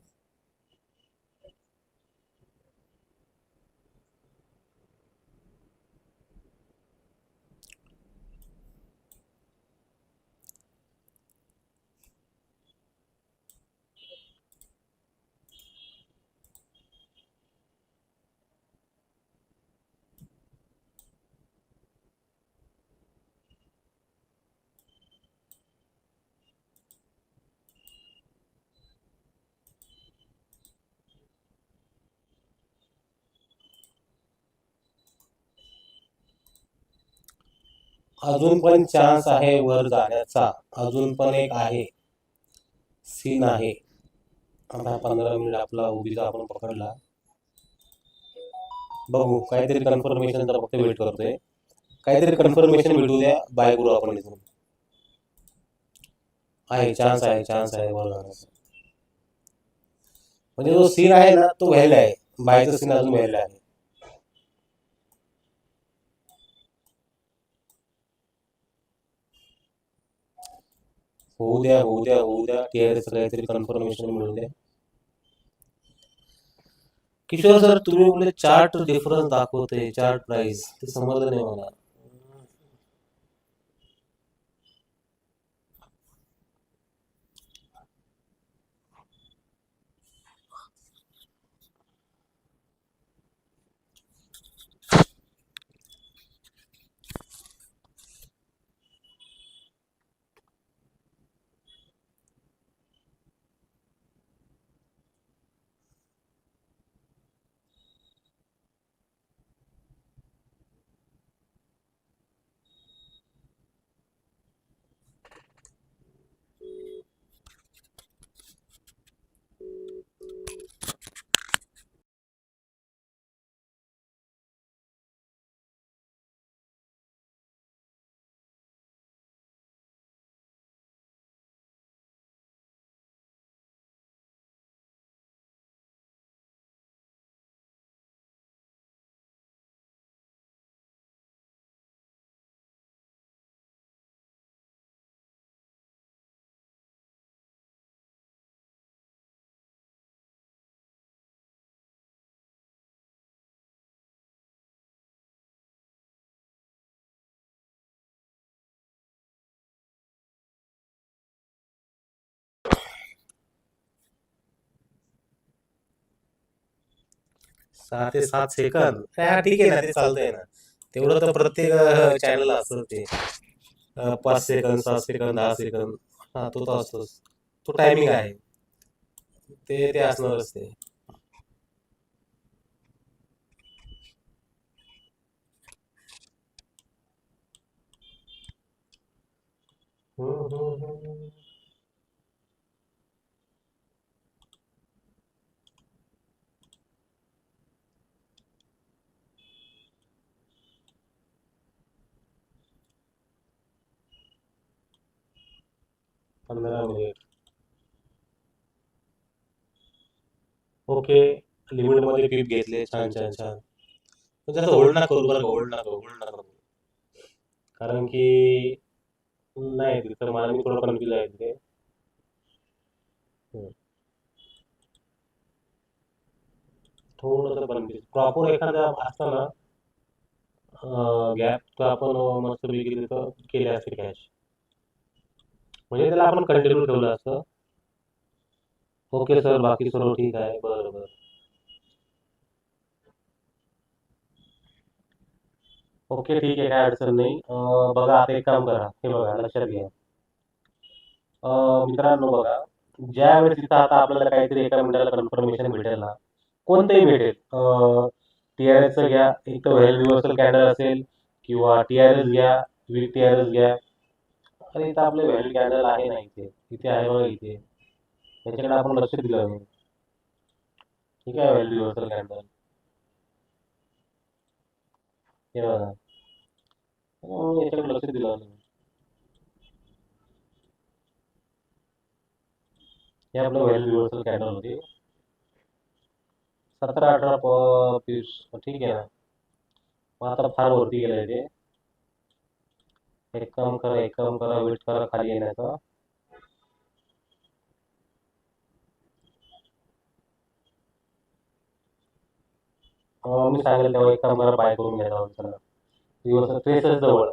अजून पण चान्स आहे वर जाण्याचा, अजून पण एक आहे, सीन आहे. आता 15 मिनिट आपला उभीचा आपण पकडला, बघू काहीतरी कन्फर्मेशनचा फक्त वेट करतोय, काहीतरी कन्फर्मेशन भेटू द्या, बाय करू आपण इथून. आहे, चान्स आहे, चान्स आहे वर जाण्याचा. म्हणजे जो सीन आहे ना तो व्हॅलिड आहे, बायचा सीन अजून व्हॅलिड आहे. होऊ द्या, होऊ द्या, होऊ द्या, TRS काहीतरी कन्फर्मेशन मिळू द्या. किशोर सर, तुम्ही बोलले चार्ट डिफरन्स दाखवते, चार्ट प्राइस, ते समजलं नाही मला. 6 ते 7 सेकंद, हा ठीक आहे ना, ते चालतंय ना. तेवढं तर प्रत्येक चॅनलला असतं ते. 5 सेकंद, 7 सेकंद, 10 सेकंद, हा तो तर असतोच. तो टायमिंग आहे, ते ते असणारच ते. हम्म, हम्म, हम्म. 15 मिनिट. ओके, लिमिटमध्ये पीप घेतले, छान छान छान. पण जास्त होल्ड ना करू बरं, होल्ड नका, होल्ड नका करू. कारण की नाही, तिथं मला मी थोडं कन्फ्युज आहे तिथे. हम्म. थोडंसं कन्फ्युज, प्रॉपर एखादा असतं ना गॅप, तर आपण मस्त पैकी तिथं केले असते कॅश, म्हणजे त्याला आपण कंटिन्यू ठेवलं असतं. ओके सर, बाकी सर्व ठीक आहे. बरं बरं. ओके, ठीक आहे, काय अडचण नाही. बघा, आता एक काम करा, हे बघा, लक्षात घ्या. मित्रांनो बघा, ज्या वेळेस तिथं आता आपल्याला काहीतरी एका मिनिटाला कन्फर्मेशन भेटेल ना, कोणतंही भेटेल, TRSचं घ्या, एक तर व्हॅल्यू रिव्हर्सल कॅन्डल असेल, किंवा TRS घ्या, विथ TRS घ्या. अरे इथं आपले व्हॅल्यू कॅन्डल आहे ना, इथे इथे आहे बघा, इथे. याच्याकडे आपण लक्ष दिलं नाही. ठीक आहे, व्हॅल्यू रिव्हर्सल कॅन्डल, हे बघा. याच्याकडे लक्ष दिलं नाही. हे आपलं व्हॅल्यू रिव्हर्सल कॅन्डल होते, 17-18 पीस. ठीक आहे ना. मग आता फार वरती गेलंय ते. एक काम करा, एक काम करा, वेट करा खाली येण्याचा. मी सांगेल तेव्हा एक काम करा, बाय करून घ्यायला चला. दिवस 63 जवळ,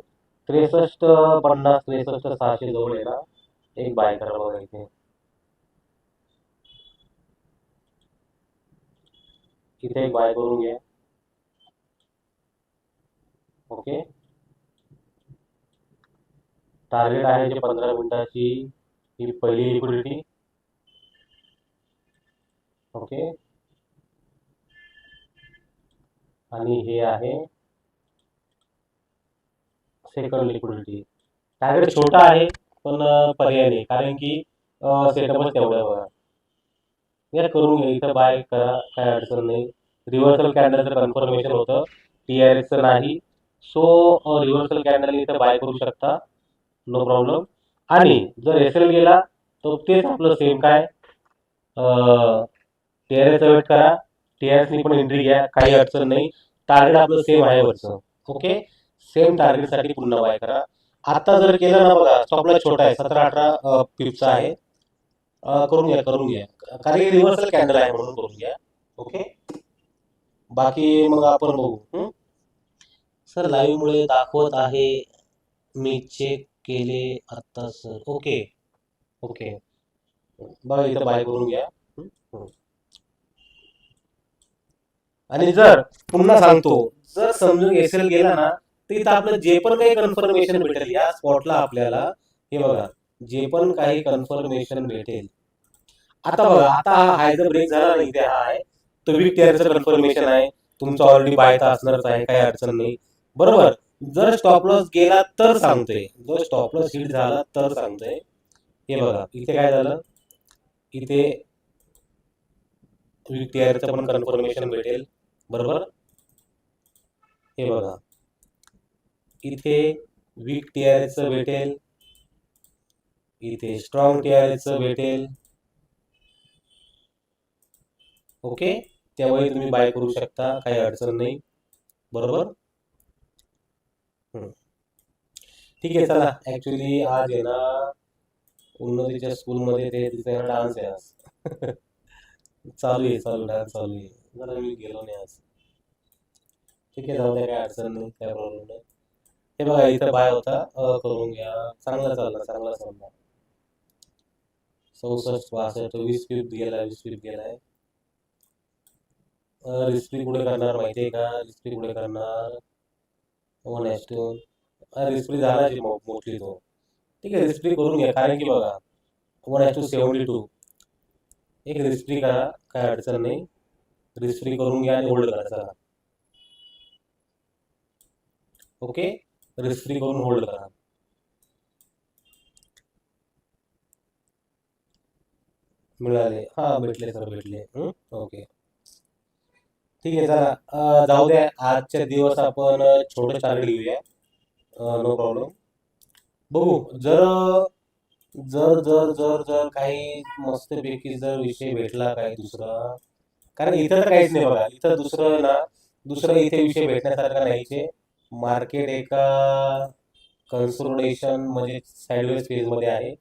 63, 50, 63, 600 जवळ आहे ना, एक बाय करा बघा इथे. इथे एक बाय करून घ्या. ओके, टार्गेट आहे जे 15 मिनिटाची, ही पहिली लिक्विडिटी. ओके, आणि हे आहे सेकंड लिक्विडिटी. टार्गेट छोटा आहे, पण पर्याय नाही, कारण की सेटअपच तेवढं बघा. या करून घ्या, इथं बाय करा, काय अडचण नाही. रिव्हर्सल कॅन्डलचं कन्फर्मेशन होतं, TRSचं नाही. सो रिव्हर्सल कॅन्डल इथं बाय करू शकता, नो प्रॉब्लेम. आणि जर एस एल गेला तर तेच आपलं सेम काय, टीआरएसचा वेट करा, टीआरएसनी पण एंट्री घ्या, काही अडचण नाही. टार्गेट आपलं सेम आहे वरचं. ओके, सेम टार्गेटसाठी पुन्हा बाय करा. आता जर केलं ना बघा, स्टॉपला छोटा आहे, 17-18 पिपचा आहे. करून घ्या कारण की रिव्हर्सल कॅन्डल आहे म्हणून करून घ्या. ओके, बाकी मग आपण बघू. सर लाईव्ह मुळे दाखवत आहे, मी चेक केले आता सर. ओके ओके, बघा इथं बाय करून घ्या. आणि जर पुन्हा सांगतो, जर समजून एस एल गेला ना तर इथं आपलं जे पण काही कन्फर्मेशन भेटेल या स्पॉटला आपल्याला, हे बघा, जे पण काही कन्फर्मेशन भेटेल, आता बघा, आता हा हाय जर ब्रेक झाला ना, इथे हा आहे तो वीक टेअरचं कन्फर्मेशन आहे, तुमचा ऑलरेडी बाय तर असणारच आहे, काही अडचण नाही. बरोबर, जर स्टॉप लॉस गेला तर सांगतोय, जर स्टॉप लॉस हिट झाला तर सांगतोय. हे बघा इथे काय झालं, इथे वीक टेअरचं पण कन्फर्मेशन भेटेल. बरोबर, हे बघा इथे वीक टीआरएसचं भेटेल, इथे स्ट्रॉंग टीआरएसचं भेटेल. ओके, त्यावेळी तुम्ही बाय करू शकता, काही अडचण नाही. बरोबर, ठीक आहे. चला, ऍक्च्युली आज आहे ना उन्नतीच्या स्कूलमध्ये ते तिचा डान्स आहे आज. चालू डान्स चालू आहे, जरा मी गेलो नाही आज. ठीक आहे, जाऊ द्या, काय अडचण नाही, काय प्रॉब्लेम नाही. हे बघा इथं बाय होता, करून घ्या. चांगला चालला. 64-62, 20 पीप गेला, 20 पीप गेलाय. रिस्पी पुढे करणार माहितीये का, रिस्पी पुढे करणार 1:2. रिस्पी झाला मोस्टली तो. ठीक आहे, रिस्पी करून घ्या, कारण की बघा 1:72 एक रिस्पी करा, काय अडचण नाही. रिस्पी करून घ्या आणि होल्ड करा. चला, ओके, रिस्पी करून होल्ड करा. मिळाले, हा भेटले सर, भेटले. ओके, ठीक आहे. चला, जाऊ द्या, आजच्या दिवस आपण छोटं टार्गेट घेऊया. No problem. बघू, जर जर जर जर जर काही मस्तपैकी जर विषय भेटला काय दुसरा, कारण इथं तर काहीच नाही बघा, इथं दुसरं इथे विषय भेटण्यासारखा नाहीच आहे. मार्केट एका कन्सोलिडेशन म्हणजे साइडवेज फेज मध्ये आहे.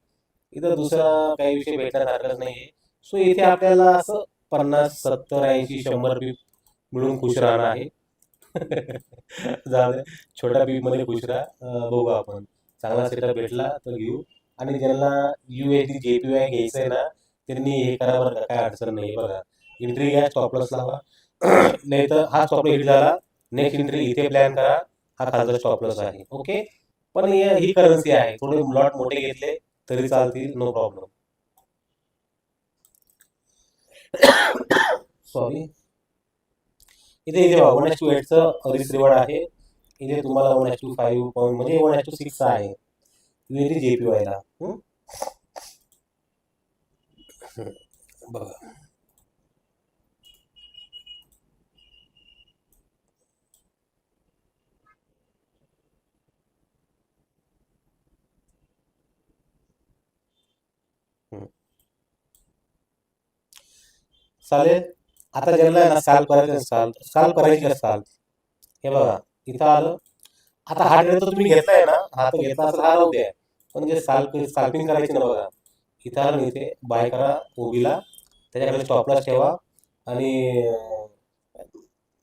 इथं दुसरा काही विषय भेटण्यासारखाच नाहीये. सो इथे आपल्याला असं 50, 70, 80, 100 पीप मिळून खुश राहणं आहे. जाऊ दे, छोट्या पीप मध्ये खुश राहा. बघू आपण, चांगला सेटअप भेटला तर घेऊ. आणि ज्यांना USD JPY घ्यायचंय ना, त्यांनी हे करा बरं का, काय अडचण नाही. बघा, एंट्री घ्या, स्टॉप लॉस लावा. नाही तर हा स्टॉप लॉस हिट झाला, नेक्स्ट एंट्री इथे प्लॅन करा. हा खालचा स्टॉप लॉस आहे. ओके, पण ही करन्सी आहे, थोडे लॉट मोठे घेतले तरी चालतील, नो प्रॉब्लेम. सॉरी, इथे इथे 1:8चं रिस्क रिवॉर्ड आहे. इथे तुम्हाला 1:5 पॉईंट म्हणजे 1:6 आहे USD JPY ला. बघा, चालेल. आता ज्यांना ना स्कॅल्प करायचं, स्कॅल्प करायची का स्कॅल्प, हे बघा इथं आलं. आता हा ट्रेड तर तुम्ही घेतलाय ना, हा तर घेतला असेल, हा राहू द्या. पण जे स्कॅल्पिंग करायची ना बघा, इथं आलं ना, इथे बाय करा ओबीला, त्याच्याकडे स्टॉप लॉस ठेवा. आणि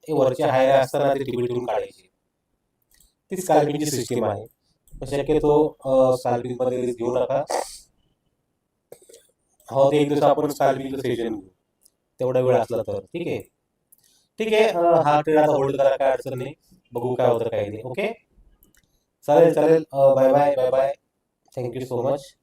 वरचे हाय असताना ते टिबी ठेवून काढायची. ती स्कॅल्पिंगची सिस्टीम आहे. शक्यतो स्कॅल्पिंग मध्ये रिस्क घेऊ नका. हो, ते एक दिवस आपण स्कॅल्पिंगचं सेशन घेऊ, तेवढा वेळ असला तर. ठीक आहे, ठीक आहे. हा ट्रेड आता होल्ड करा, काय अडचण नाही. बघू काय होतं काही नाही. ओके, चालेल चालेल. Bye bye bye bye, thank you so much.